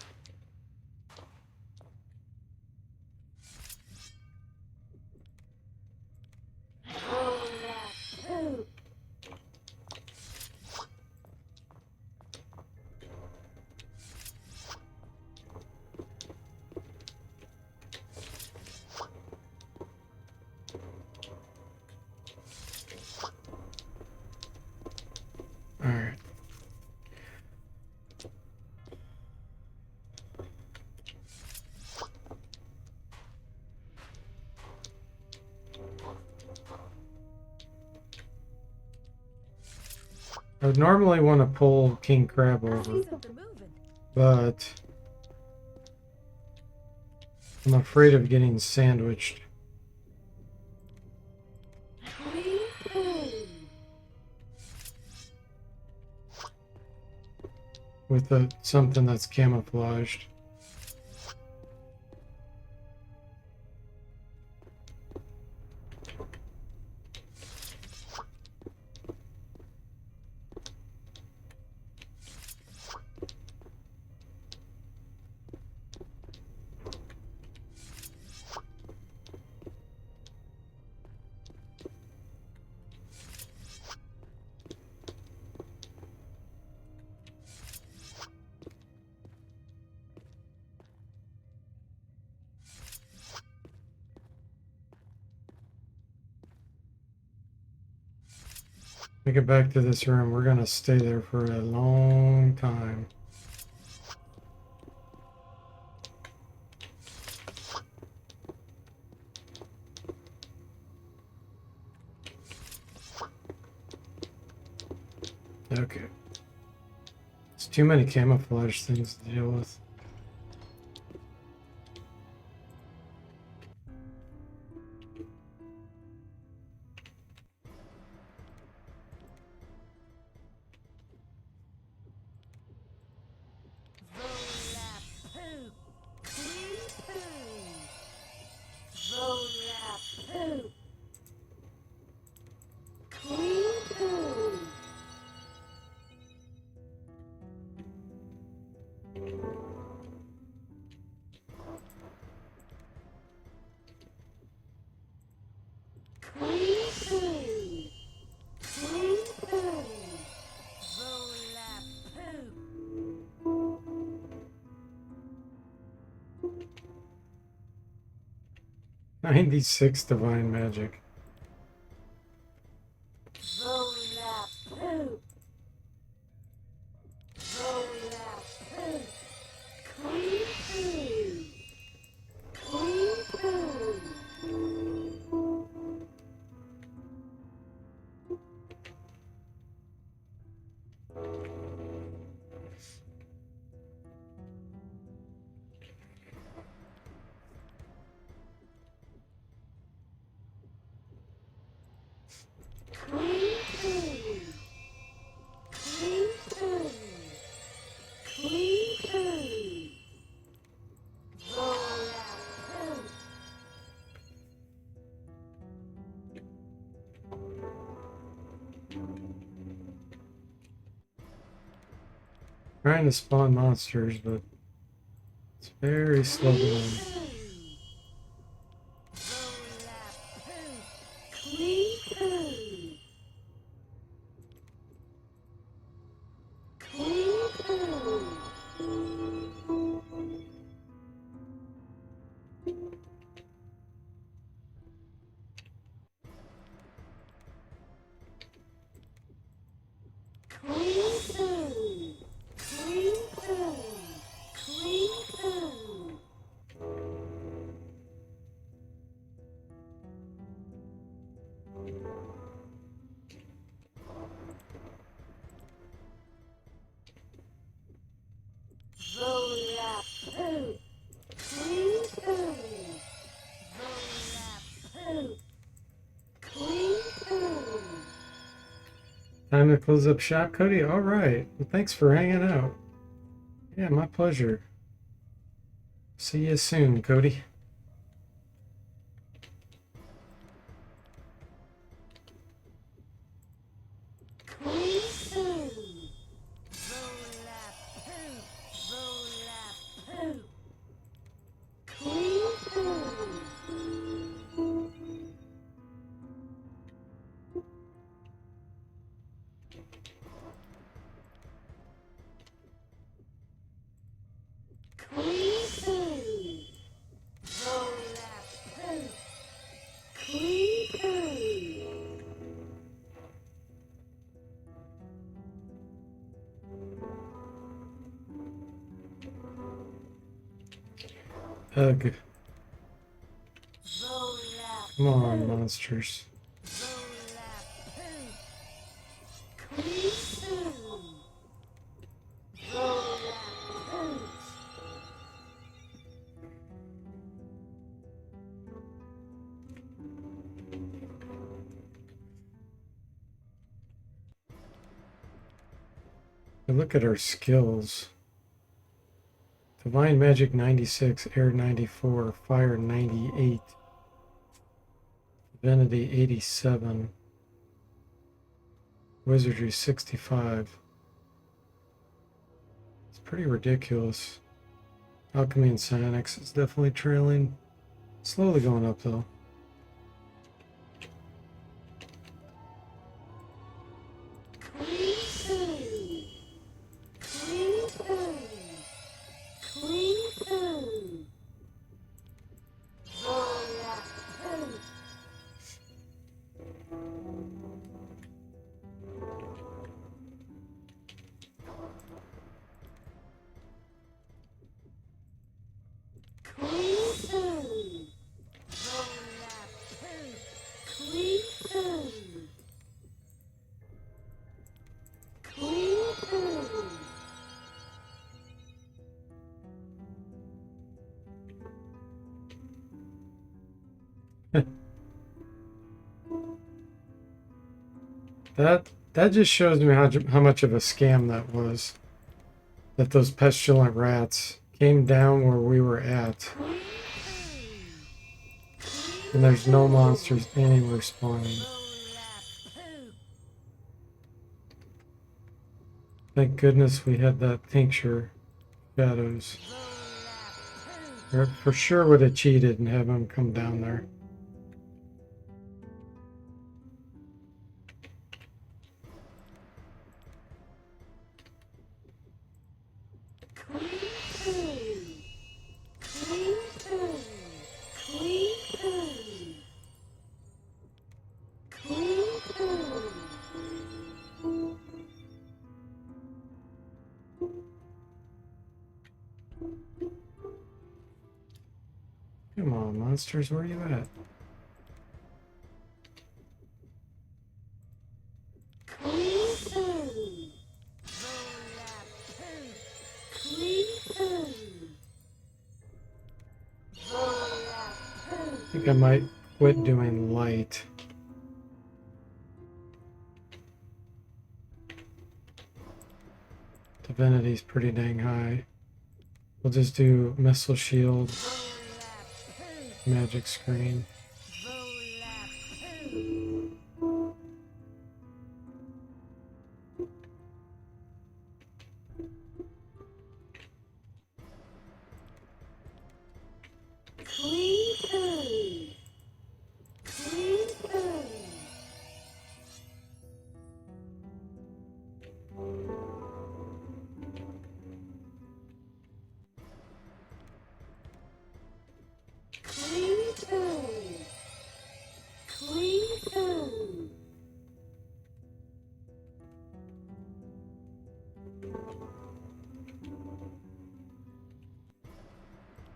Oh, that poop. All right. I would normally want to pull King Crab I over, see something moving. but I'm afraid of getting sandwiched. With something that's camouflaged. We get back to this room, we're gonna stay there for a long time. Okay. It's too many camouflage things to deal with. "96 divine magic." Trying to spawn monsters, but it's very slow going. Time to close up shop, Cody? All right. Well, thanks for hanging out. Yeah, my pleasure. See you soon, Cody. Ugh. Come on, monsters. we look at our skills. Divine Magic 96, Air 94, Fire 98, Divinity 87, Wizardry 65. It's pretty ridiculous. Alchemy and Psionics is definitely trailing. Slowly going up though. That just shows me how much of a scam that was. That those pestilent rats came down where we were at. And there's no monsters anywhere spawning. Thank goodness we had that tincture shadows. For sure would have cheated and have him come down there. Come on, monsters, where are you at? I think I might quit doing light. Divinity's pretty dang high. We'll just do Missile Shield, Magic Screen.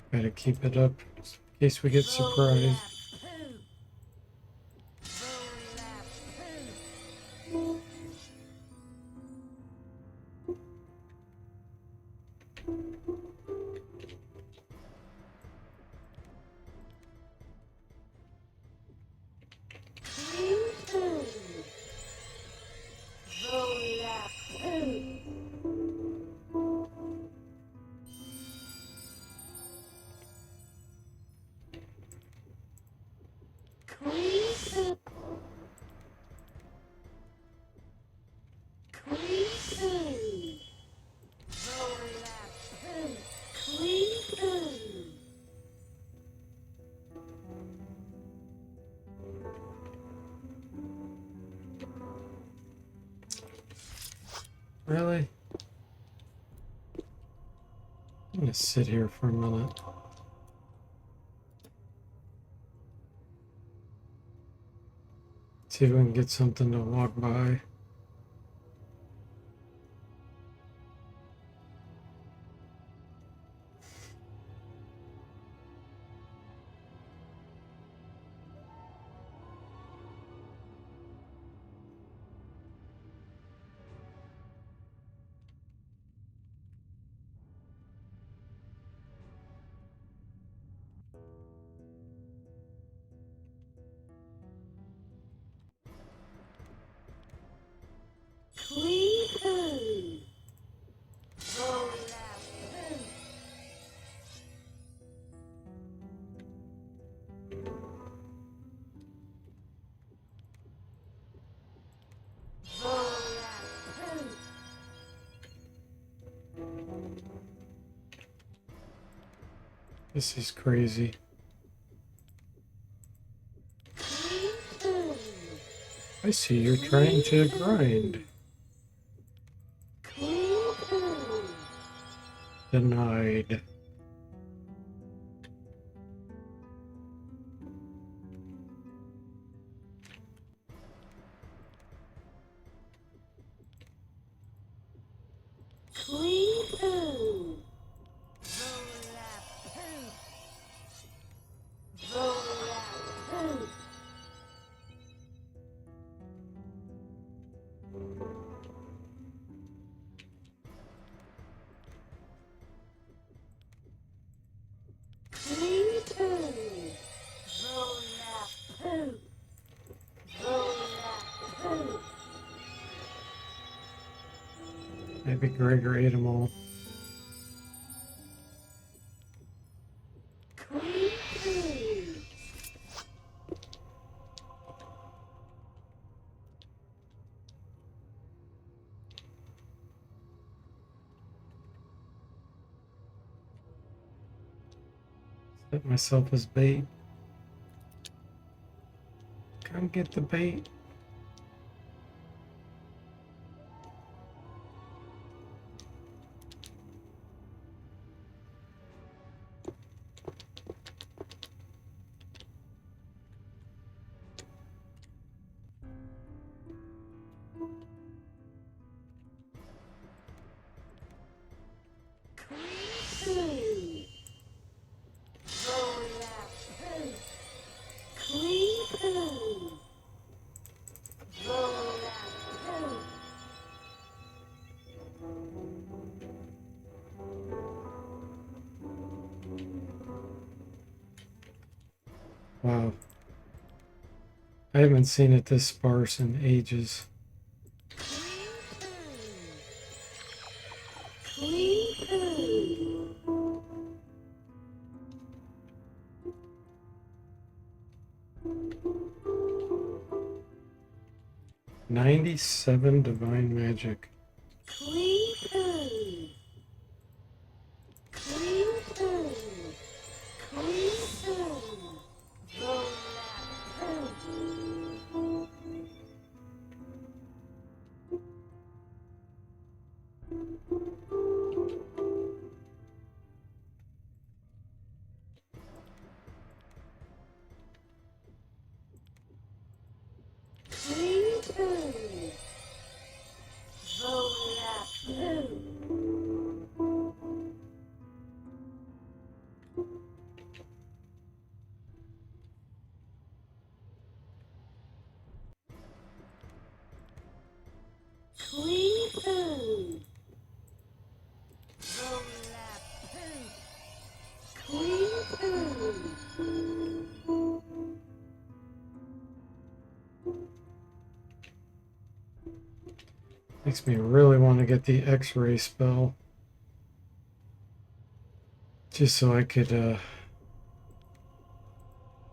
Gotta keep it up in case we get surprised. Really? I'm gonna sit here for a minute. See if we can get something to walk by. This is crazy. I see you're trying to grind. Denied. Clean poo. Clean poo. Poo. Poo. Maybe Gregor ate them all. Clean poo. Set myself as bait. Come get the bait. Clean poo. Wow. I haven't seen it this sparse in ages. Clean poo. 97 divine magic. Clean poo. Clean poo. Clean poo. Clean poo. Clean poo. Clean poo. Makes me really want to get the X-ray spell. Just so I could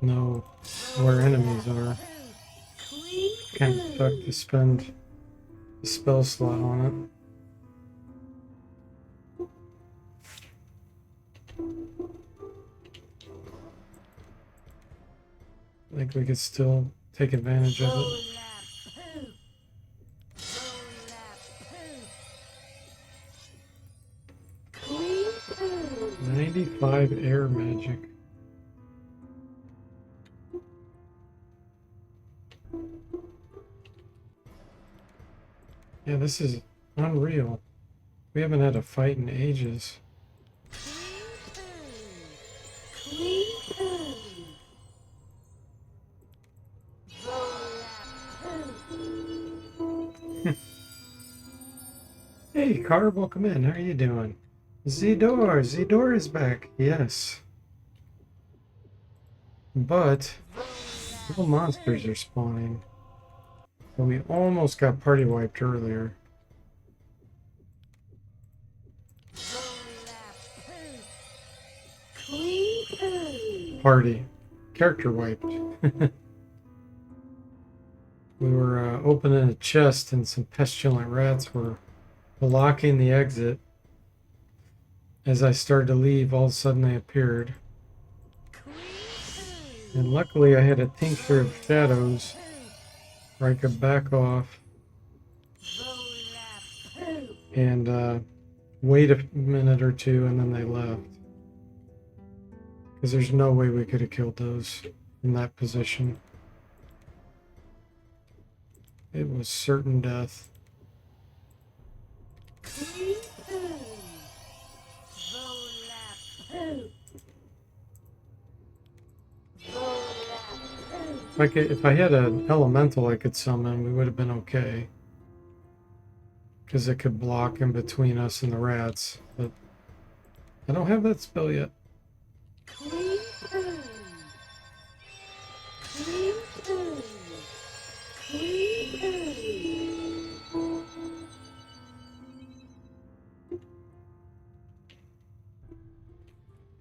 know where enemies are. Clean Can't expect to spend the spell slot on it. I think we could still take advantage of it. 95 air magic. Yeah, this is unreal. We haven't had a fight in ages. Clean poo. Hey, Carb, welcome in. How are you doing? Zidor is back. Yes. But little monsters are spawning. But we almost got party wiped earlier. Clean poo. Party. Character wiped. We were opening a chest and some pestilent rats were blocking the exit. As I started to leave, all of a sudden they appeared. And luckily I had a tincture of shadows where I could back off and wait a minute or two, and then they left. Because there's no way we could have killed those in that position. It was certain death. If I had an elemental I could summon, we would have been okay. Because it could block in between us and the rats. But I don't have that spell yet.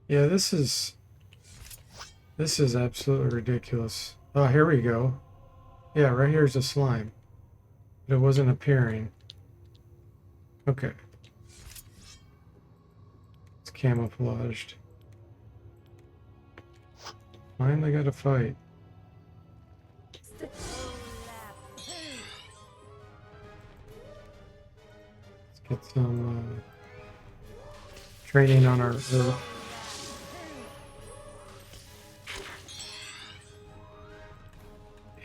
Yeah, this is absolutely ridiculous. Oh, here we go. Yeah, right here's a slime. But it wasn't appearing. Okay. It's camouflaged. Finally got a fight. Let's get some training on our earth.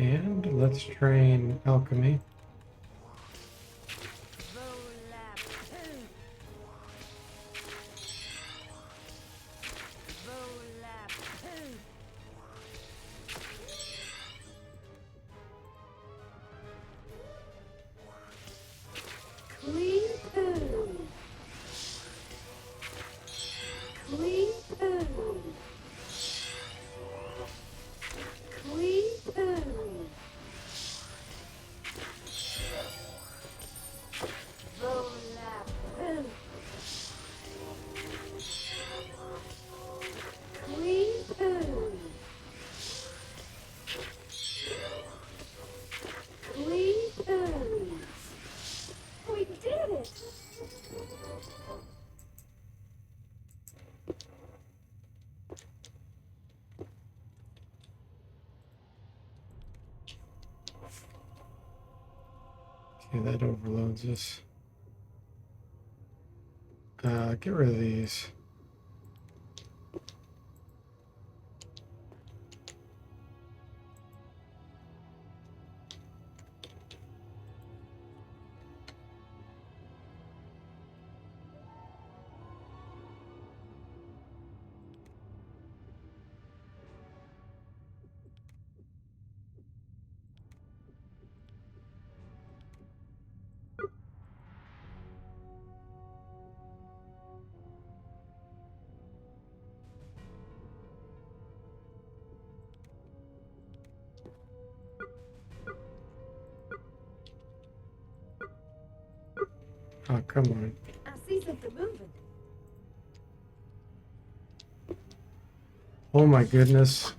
And let's train alchemy. Okay, that overloads us. Get rid of these. Oh, come on. I see something moving. Oh my goodness.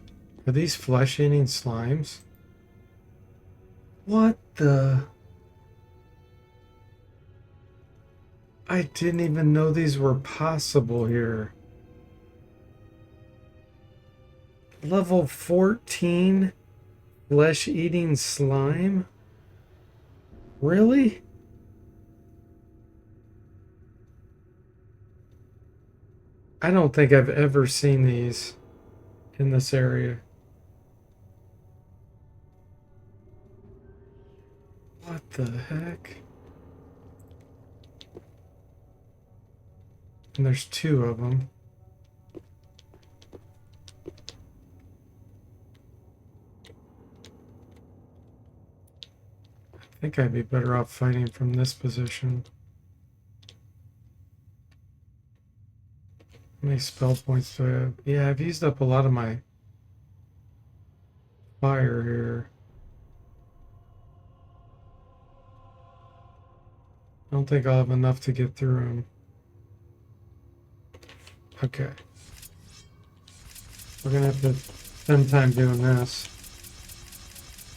Are these flesh-eating slimes? What the? I didn't even know these were possible here. Level 14 flesh-eating slime? Really? I don't think I've ever seen these in this area. What the heck? And there's two of them. I think I'd be better off fighting from this position. How many spell points do I have? Yeah, I've used up a lot of my fire here. I don't think I'll have enough to get through them. Okay. We're gonna have to spend time doing this.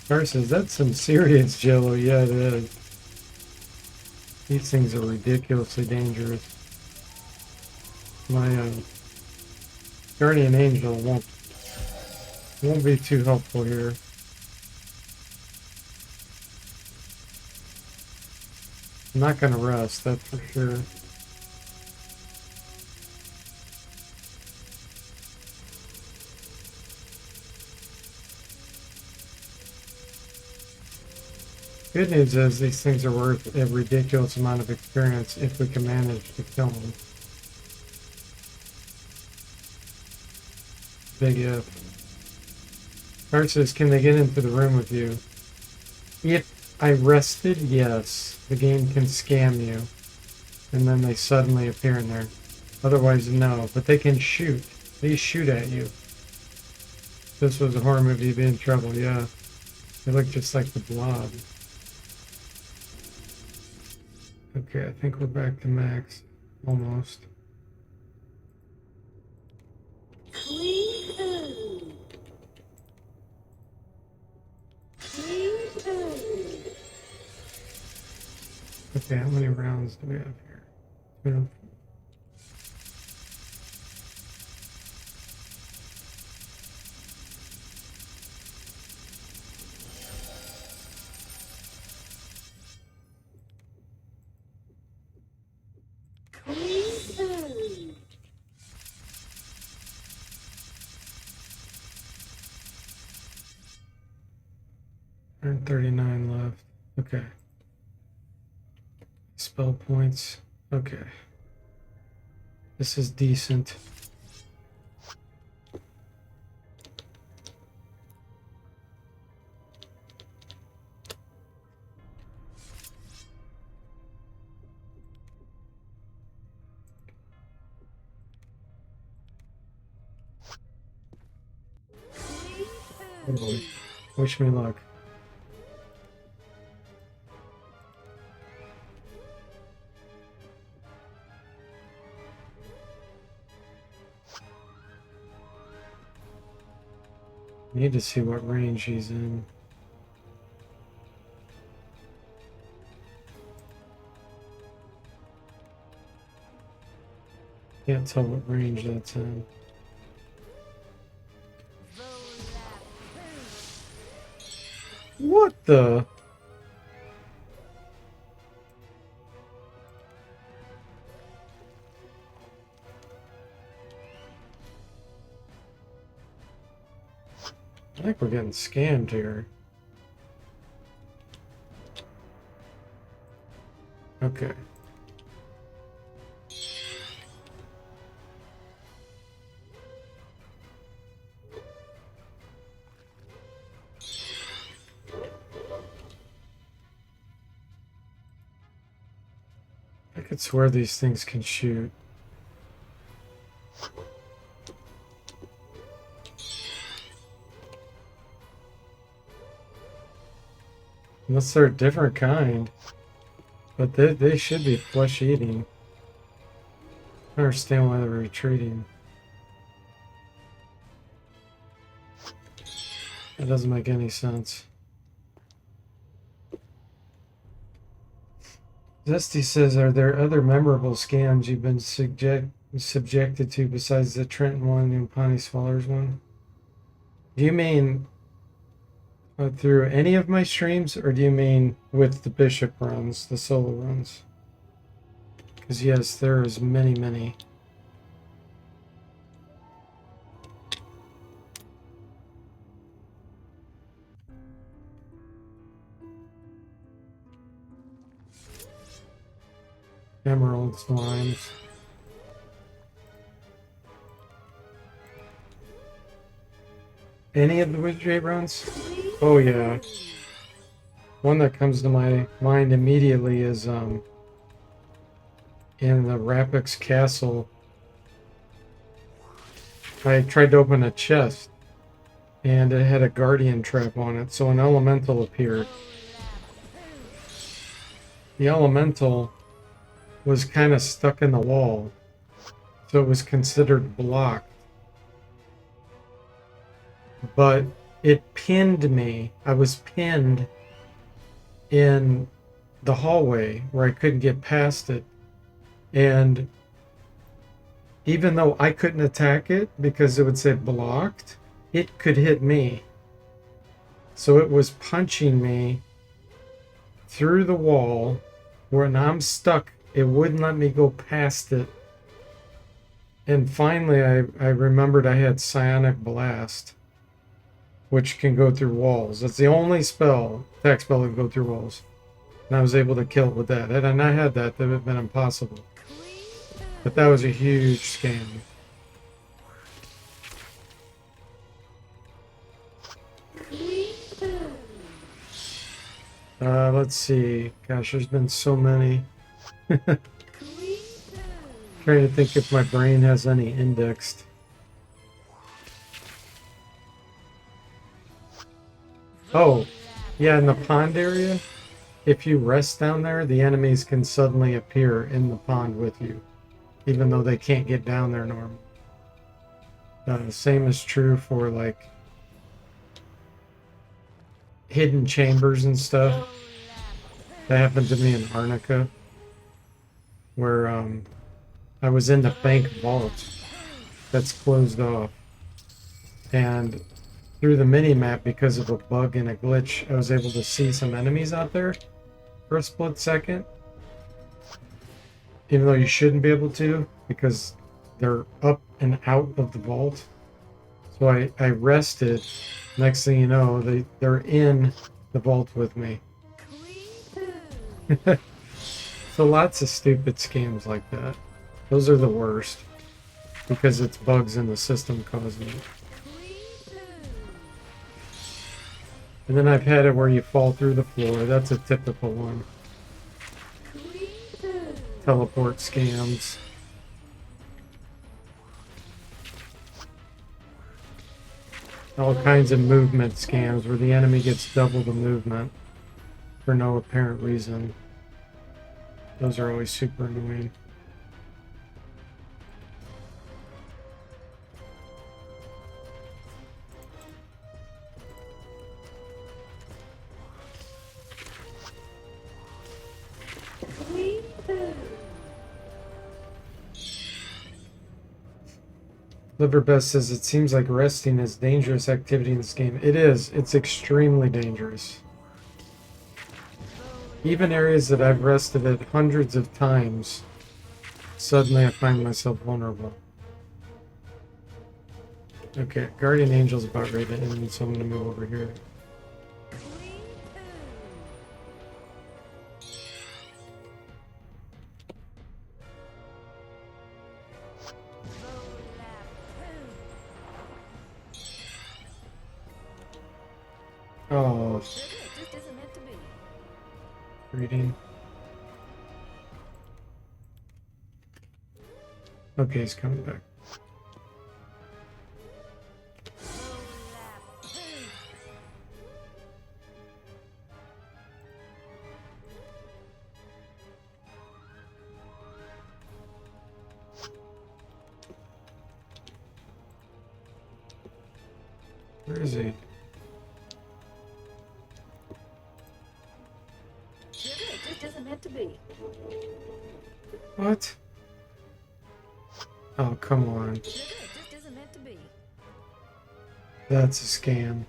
Car says, that's some serious jello. Yeah, it is. These things are ridiculously dangerous. My guardian angel won't Won't be too helpful here. I'm not gonna rest, that's for sure. Good news is these things are worth a ridiculous amount of experience if we can manage to kill them. Big if. Art says, can they get into the room with you? If I rested, yes. The game can scam you. And then they suddenly appear in there. Otherwise, no. But they can shoot. They shoot at you. If this was a horror movie, you'd be in trouble, yeah. They look just like the Blob. Okay, I think we're back to max. Almost. Clean ooh. Clean ooh. Okay, how many rounds do we have here? Two. Clean ooh. 139 left. Okay. Spell points. Okay. This is decent. Oh boy. Wish me luck. Need to see what range he's in. Can't tell what range that's in. What the? I think we're getting scammed here. Okay. I could swear these things can shoot. Unless they're a different kind. But they should be flesh eating. I don't understand why they're retreating. That doesn't make any sense. Zesty says, are there other memorable scams you've been subjected to besides the Trenton one and Pawnee Swallers one? Do you mean through any of my streams, or do you mean with the Bishop runs, the solo runs? Because yes, there is many, many. Emerald slimes. Any of the Wizardry runs? Oh yeah. One that comes to my mind immediately is in the Rapix Castle. I tried to open a chest and it had a guardian trap on it, so an elemental appeared. The elemental was kind of stuck in the wall, so it was considered blocked. But it pinned me. I was pinned in the hallway where I couldn't get past it. And even though I couldn't attack it because it would say blocked, it could hit me. So it was punching me through the wall. When I'm stuck, it wouldn't let me go past it. And finally, I remembered I had Psionic Blast, which can go through walls. It's the only attack spell that can go through walls. And I was able to kill it with that. Had I not had that, that would have been impossible. But that was a huge scam. Let's see. Gosh, there's been so many. Trying to think if my brain has any indexed. Oh, yeah, in the pond area, if you rest down there, the enemies can suddenly appear in the pond with you, even though they can't get down there normally. The same is true for like hidden chambers and stuff. That happened to me in Arnica, where I was in the bank vault that's closed off, and through the mini map, because of a bug and a glitch, I was able to see some enemies out there for a split second, even though you shouldn't be able to because they're up and out of the vault. So I rested. Next thing you know, they're in the vault with me. So lots of stupid schemes like that. Those are the worst because it's bugs in the system causing it. And then I've had it where you fall through the floor. That's a typical one. Teleport scams. All kinds of movement scams where the enemy gets double the movement for no apparent reason. Those are always super annoying. Liverbest says it seems like resting is dangerous activity in this game. It is. It's extremely dangerous. Even areas that I've rested at hundreds of times, suddenly I find myself vulnerable. Okay, Guardian Angel's about ready to end, so I'm going to move over here. Oh, It just isn't meant to be. reading. Okay, he's coming back. Where is he? It just isn't meant to be. What? Oh, come on. It just isn't meant to be. That's a scam.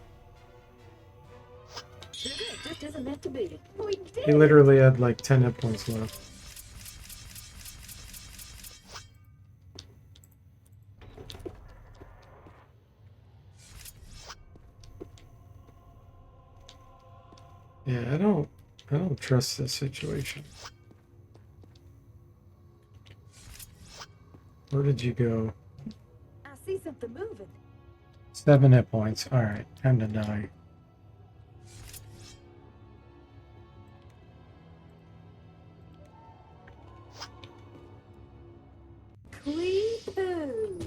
It just isn't meant to be. We did. He literally had like 10 hit points left. Yeah, I don't trust this situation. Where did you go? I see something moving. 7 hit points. Alright, time to die. Clee-poo.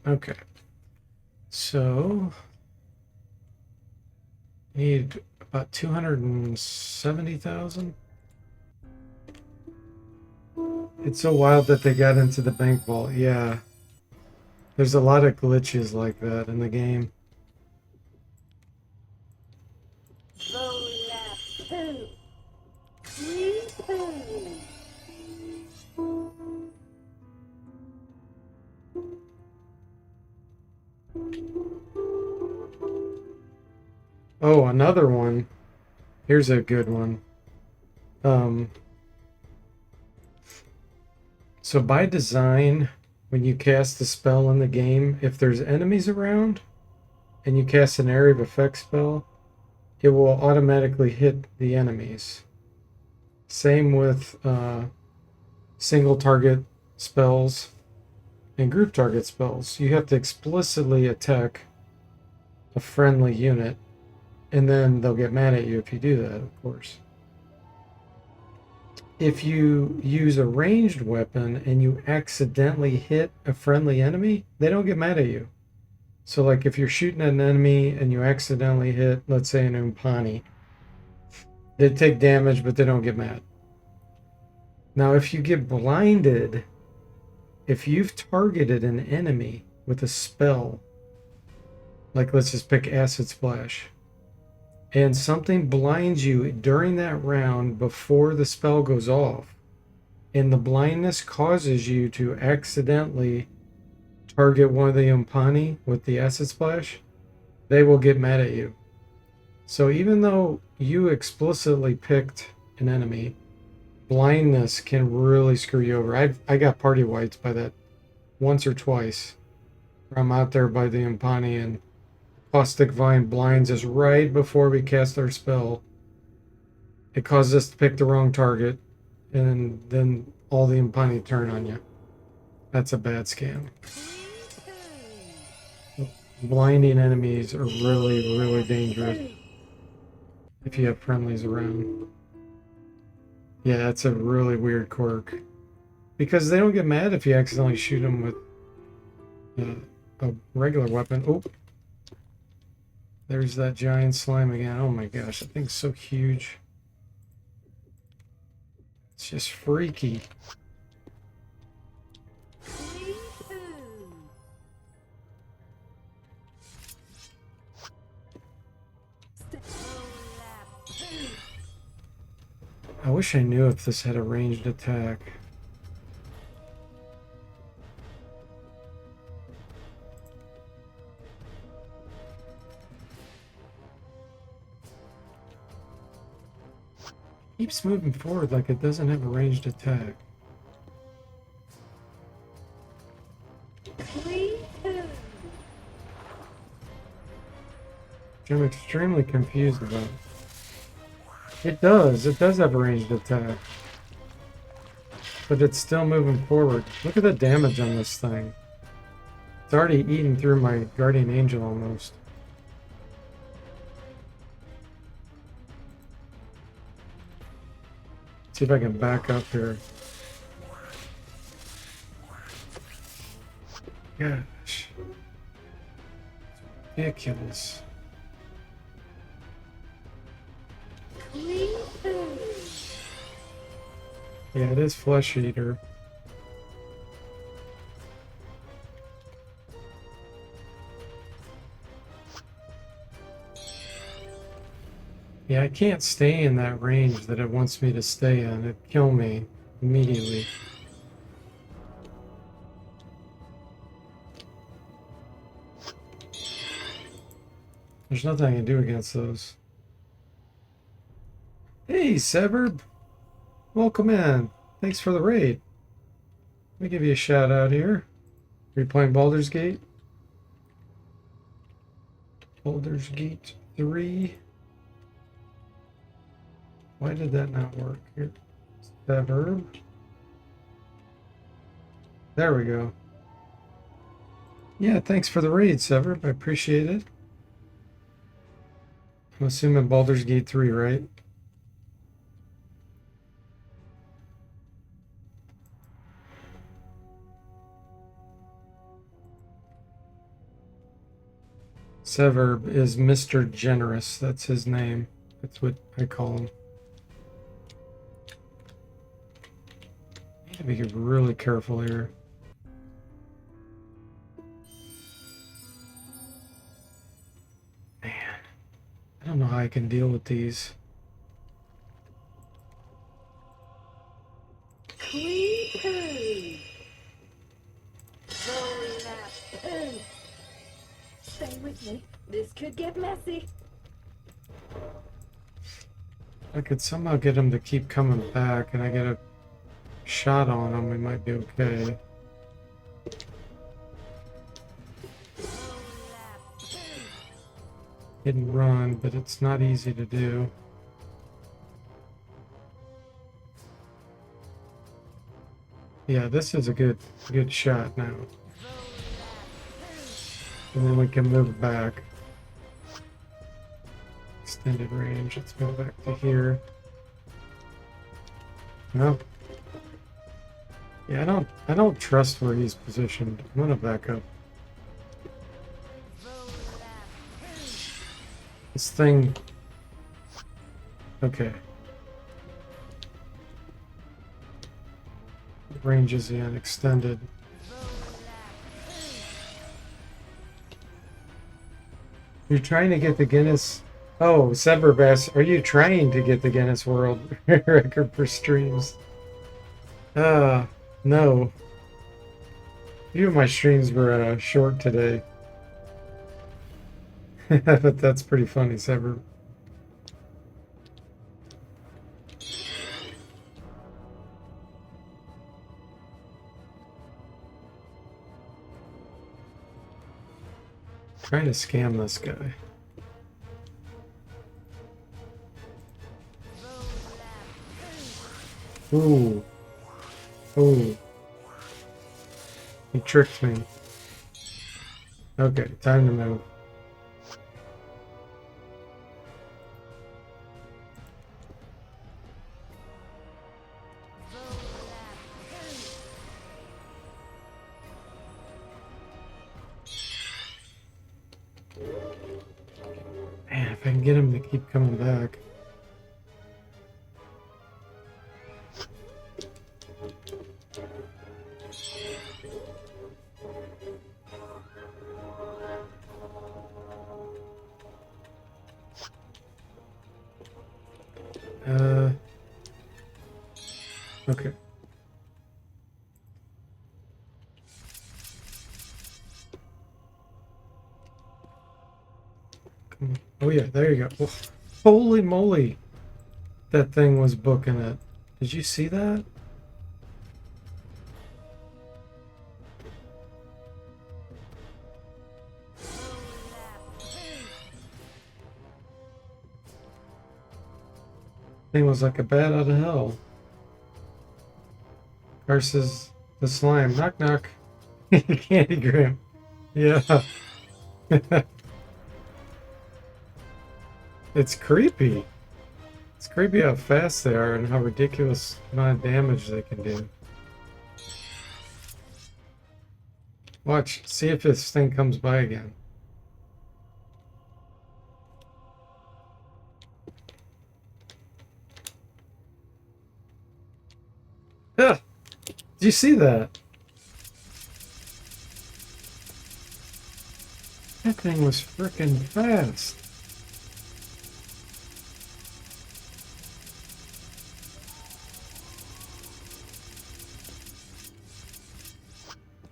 Okay. So need about 270,000. It's so wild that they got into the bank vault. Yeah. There's a lot of glitches like that in the game. Volap-poo. Wee-hoo. Oh, another one. Here's a good one. Um, so by design, when you cast a spell in the game, if there's enemies around and you cast an area of effect spell, it will automatically hit the enemies. Same with single target spells and group target spells. You have to explicitly attack a friendly unit, and then they'll get mad at you if you do that, of course. If you use a ranged weapon and you accidentally hit a friendly enemy, they don't get mad at you. So, like if you're shooting at an enemy and you accidentally hit, let's say, an Umpani, they take damage, but they don't get mad. Now, if you get blinded, if you've targeted an enemy with a spell, like let's just pick Acid Splash, and something blinds you during that round before the spell goes off, and the blindness causes you to accidentally target one of the Umpani with the Acid Splash, they will get mad at you. So even though you explicitly picked an enemy, blindness can really screw you over. I got party wiped by that once or twice. I'm out there by the Umpani and Caustic Vine blinds us right before we cast our spell. It causes us to pick the wrong target, and then all the Umpani turn on you. That's a bad scam. Blinding enemies are really, really dangerous if you have friendlies around. Yeah, that's a really weird quirk. Because they don't get mad if you accidentally shoot them with a regular weapon. Oh, there's that giant slime again. Oh my gosh, that thing's so huge. It's just freaky. I wish I knew if this had a ranged attack. Keeps moving forward like it doesn't have a ranged attack. Wee-hoo. Which I'm extremely confused about. It does have a ranged attack. But it's still moving forward. Look at the damage on this thing. It's already eaten through my guardian angel almost. See if I can back up here. Gosh. Ridiculous. Wee-hoo. Yeah, it is Flesh Eater. Yeah, I can't stay in that range that it wants me to stay in. It'd kill me immediately. There's nothing I can do against those. Hey, Severb! Welcome in. Thanks for the raid. Let me give you a shout out here. Are you playing Baldur's Gate? Baldur's Gate 3. Why did that not work? Here. Severb. There we go. Yeah, thanks for the raid, Severb. I appreciate it. I'm assuming Baldur's Gate 3, right? Severb is Mr. Generous. That's his name. That's what I call him. Need to be really careful here. Man, I don't know how I can deal with these. Creepers. Roll. Stay with me. This could get messy. I could somehow get him to keep coming back and I get a shot on him, we might be okay. Hit and run, but it's not easy to do. Yeah, this is a good shot now. And then we can move back. Extended range. Let's go back to here. No. Yeah, I don't trust where he's positioned. I'm gonna back up. This thing. Okay. Range is in extended. You're trying to get the Guinness. Oh, Severbass, are you trying to get the Guinness World Record for streams? No. A few of my streams were short today. But that's pretty funny, Sever. Trying to scam this guy. Ooh. Ooh. He tricked me. Okay, time to move. Man, if I can get him to keep coming back. Okay. Come on. Oh yeah, there you go. Oh, holy moly. That thing was booking it. Did you see that? Thing was like a bat out of hell. Versus the slime. Knock knock. Candy Graham. Yeah. It's creepy. It's creepy how fast they are and how ridiculous amount of damage they can do. Watch, see if this thing comes by again. Ah! Did you see that? That thing was freaking fast.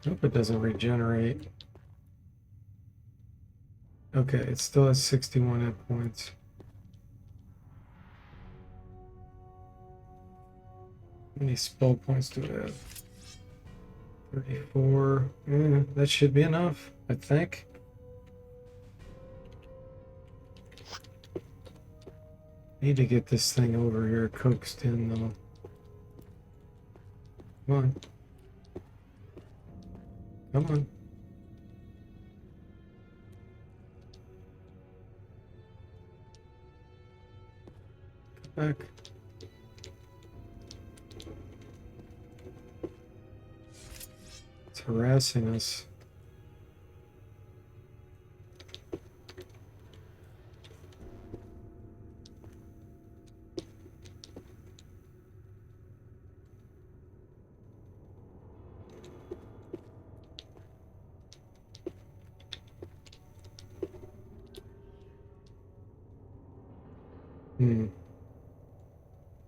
Hope it doesn't regenerate. Okay, it still has 61 hit points. How many spell points do I have? 34. That should be enough, I think. Need to get this thing over here coaxed in though. Come on. Come on. Come back. It's harassing us.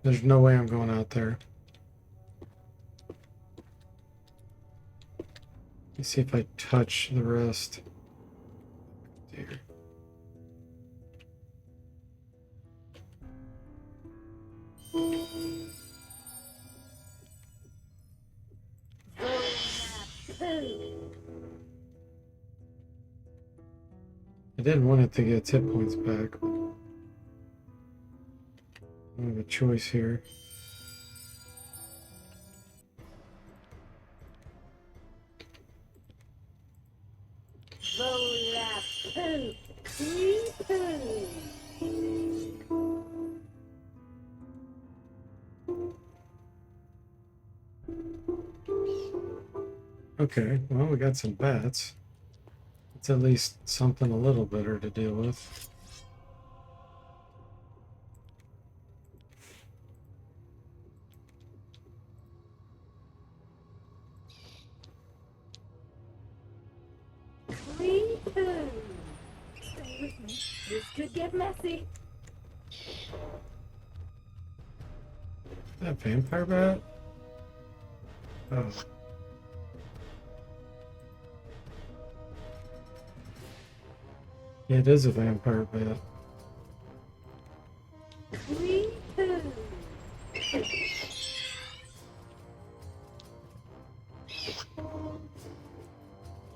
There's no way I'm going out there. Let's see if I touch the rest. There. I didn't want it to get hit points back, but I don't have a choice here. Okay, well, we got some bats. It's at least something a little better to deal with. Stay with me. This could get messy. That vampire bat? Oh. Yeah, it is a vampire bat.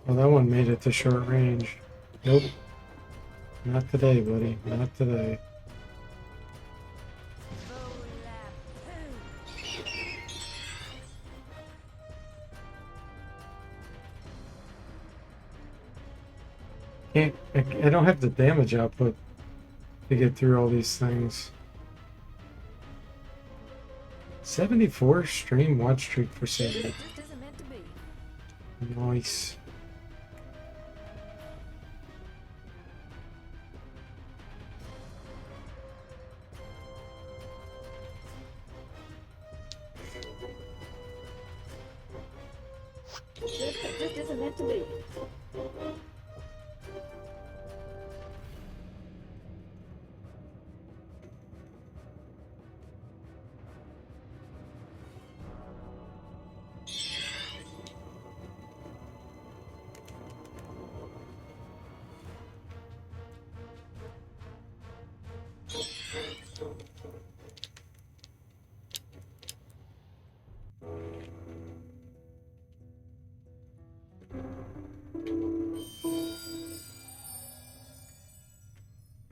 Well, that one made it to short range. Nope. Not today, buddy. Not today. I don't have the damage output to get through all these things. 74 stream watch streak for Saturday. It just isn't meant to be. Nice. It just isn't meant to be.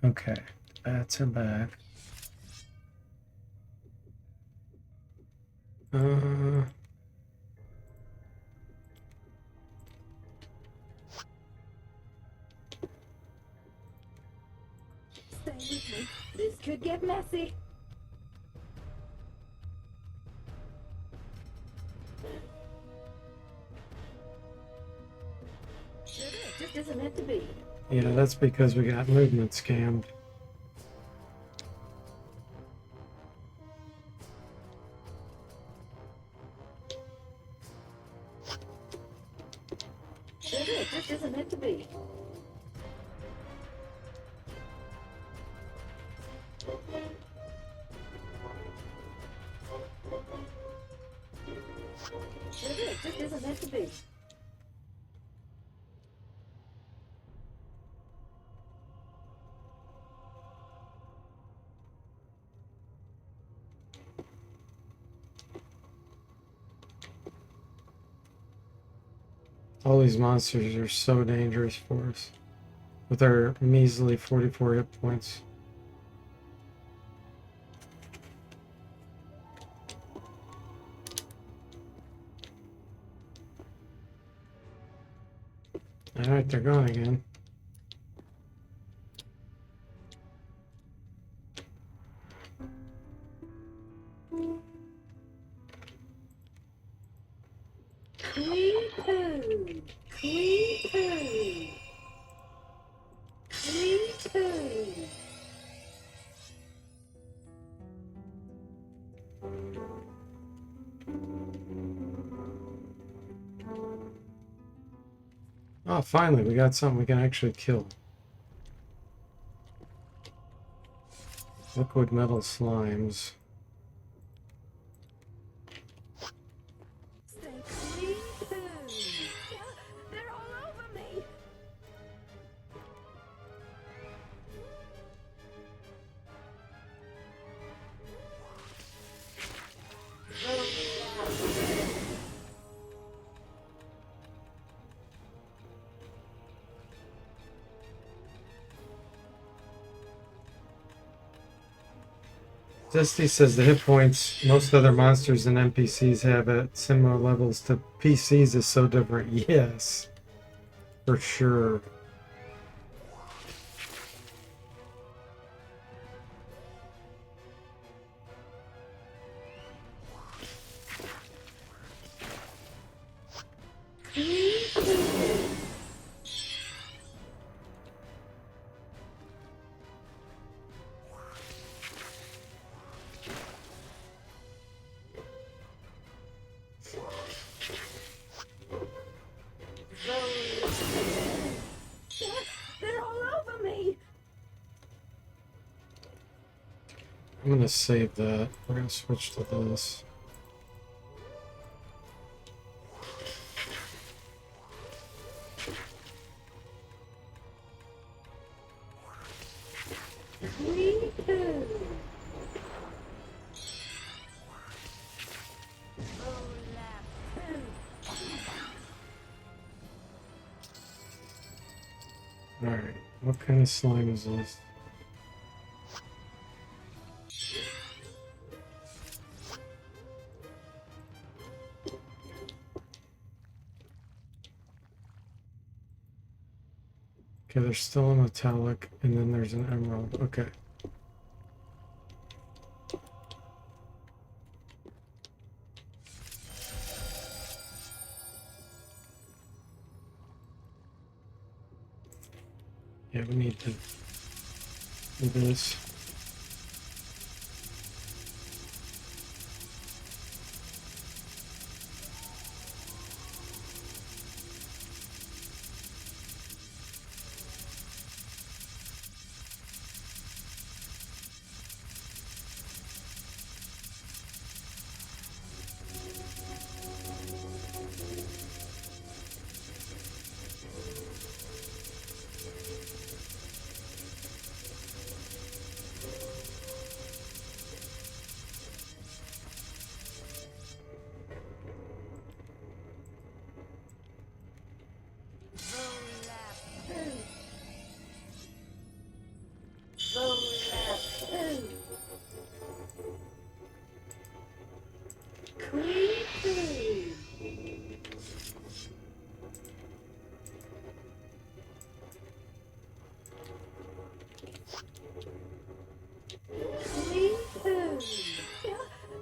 Okay, bats are back. Stay with me. This could get messy. Sugar, It just isn't meant to be. Yeah, that's because we got movement scammed. It just isn't meant to be. It just isn't meant to be. All these monsters are so dangerous for us with our measly 44 hit points. Alright, they're gone again. Clee-poo. Clee-poo. Clee-poo. Oh, finally, we got something we can actually kill. Liquid metal slimes. Stay clee-poo. Zesty says the hit points most other monsters and NPCs have at similar levels to PCs is so different. Yes, for sure. They're all over me. I'm gonna save that. We're gonna switch to this. Me too. Alright, what kind of slime is this? Okay, there's still a metallic, and then there's an emerald. Okay. Yeah, we need to do this.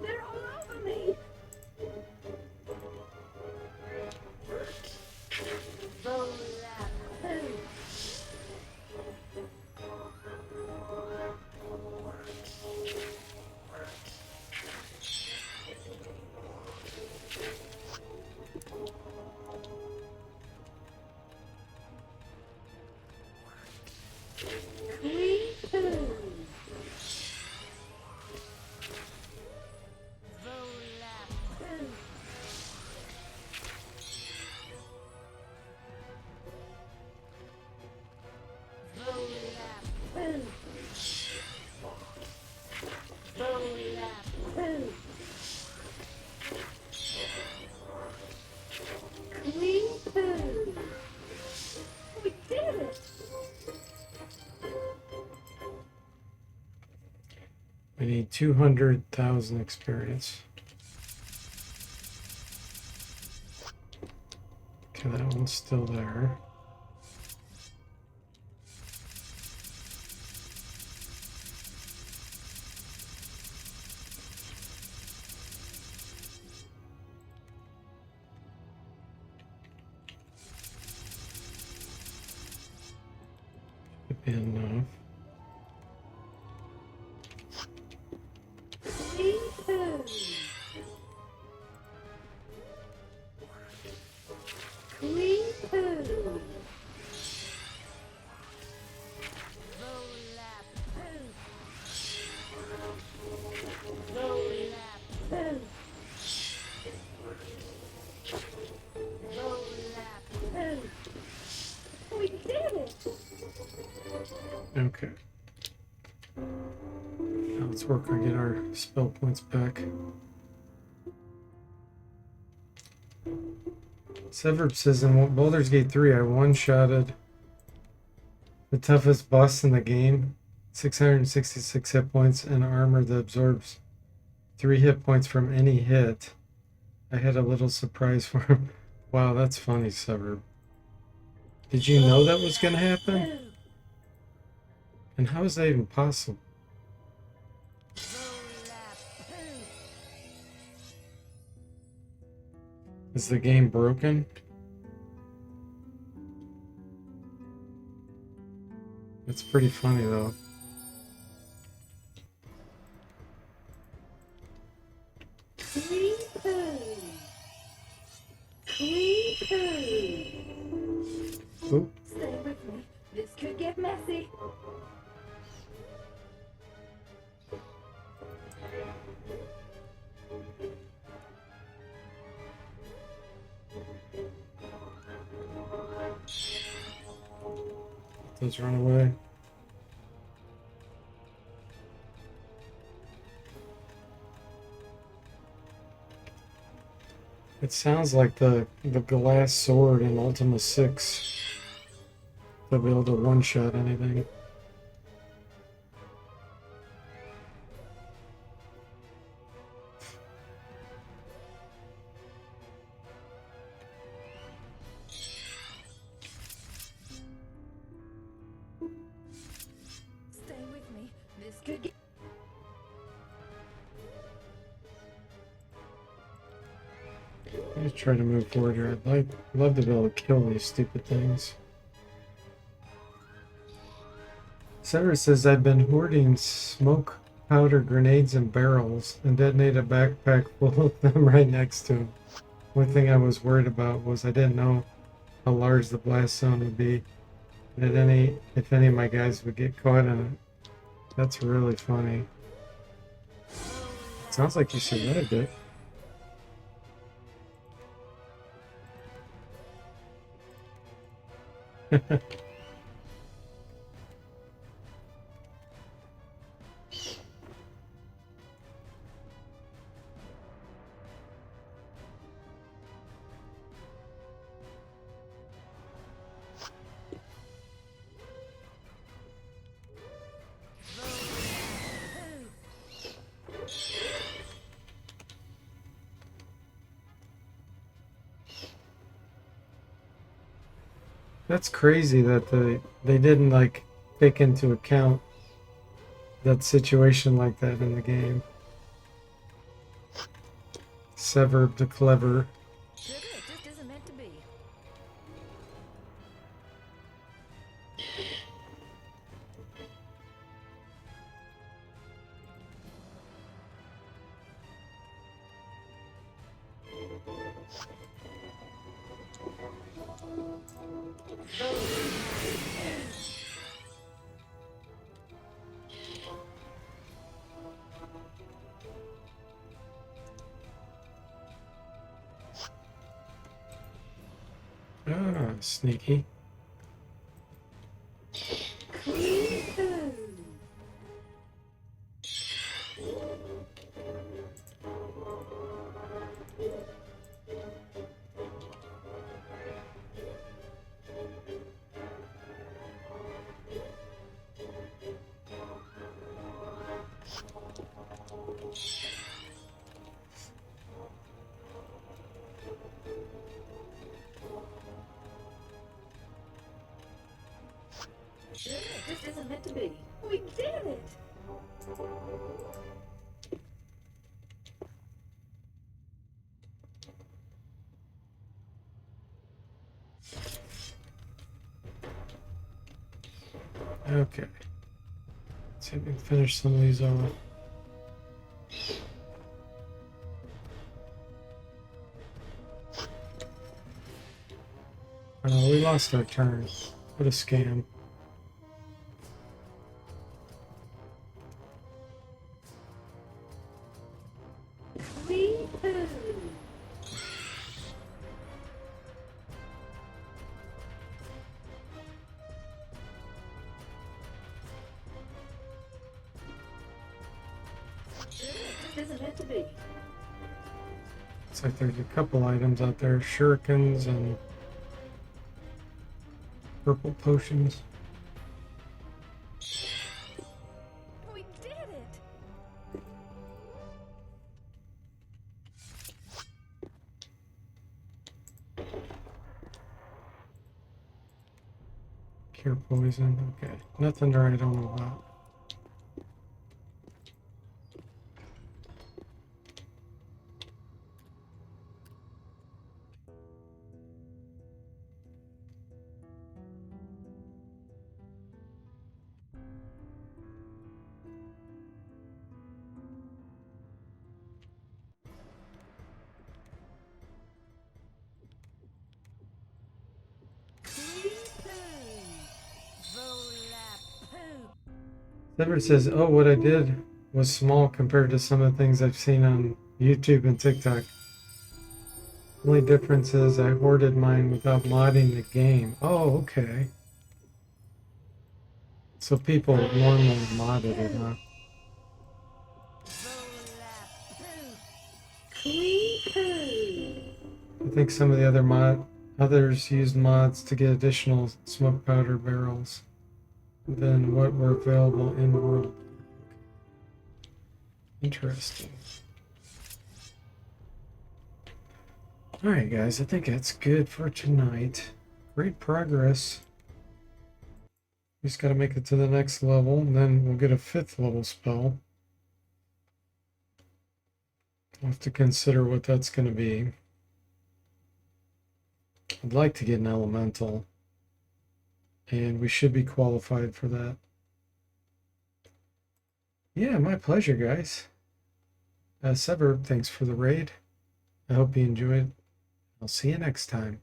They're all over me. We did it. We need 200,000 experience. Okay, that one's still there. Should be enough. Me too. Me too. We did it. Okay. Now let's work on getting our spell points back. Severed says in Baldur's Gate 3, I one-shotted the toughest boss in the game. 666 hit points and armor that absorbs 3 hit points from any hit. I had a little surprise for him. Wow, that's funny, Suburb. Did you know that was gonna happen? And how is that even possible? Is the game broken? It's pretty funny though. Oop. Stay with me. This could get messy. Let's run away. It sounds like the glass sword in Ultima 6. They'll be able to one-shot anything. Stay with me. This could get. Let's try to move forward here. I'd love to be able to kill these stupid things. Sarah says I've been hoarding smoke powder grenades and barrels and detonate a backpack full of them right next to him. One thing I was worried about was I didn't know how large the blast zone would be, and if any of my guys would get caught in it. That's really funny. Sounds like you survived it. That's crazy that they didn't like take into account that situation like that in the game. Sever the clever. Sugar, it just isn't meant to be. Ah, sneaky. Sugar, it just isn't meant to be. We did it. Okay. Let's see if we can finish some of these off. Oh, we lost our turn. What a scam. Isn't meant to be. Looks like there's a couple items out there. Shurikens and purple potions. Cure poison. Okay. Nothing to write home about. Sever says, oh, what I did was small compared to some of the things I've seen on YouTube and TikTok. Only difference is I hoarded mine without modding the game. Oh, okay. So people normally modded it, huh? I think some of the others used mods to get additional smoke powder barrels than what were available in world. Interesting. Alright guys, I think that's good for tonight. Great progress. We just gotta make it to the next level, and then we'll get a 5th level spell. We'll have to consider what that's gonna be. I'd like to get an elemental, and we should be qualified for that. Yeah, my pleasure, guys. Sever, thanks for the raid. I hope you enjoyed. I'll see you next time.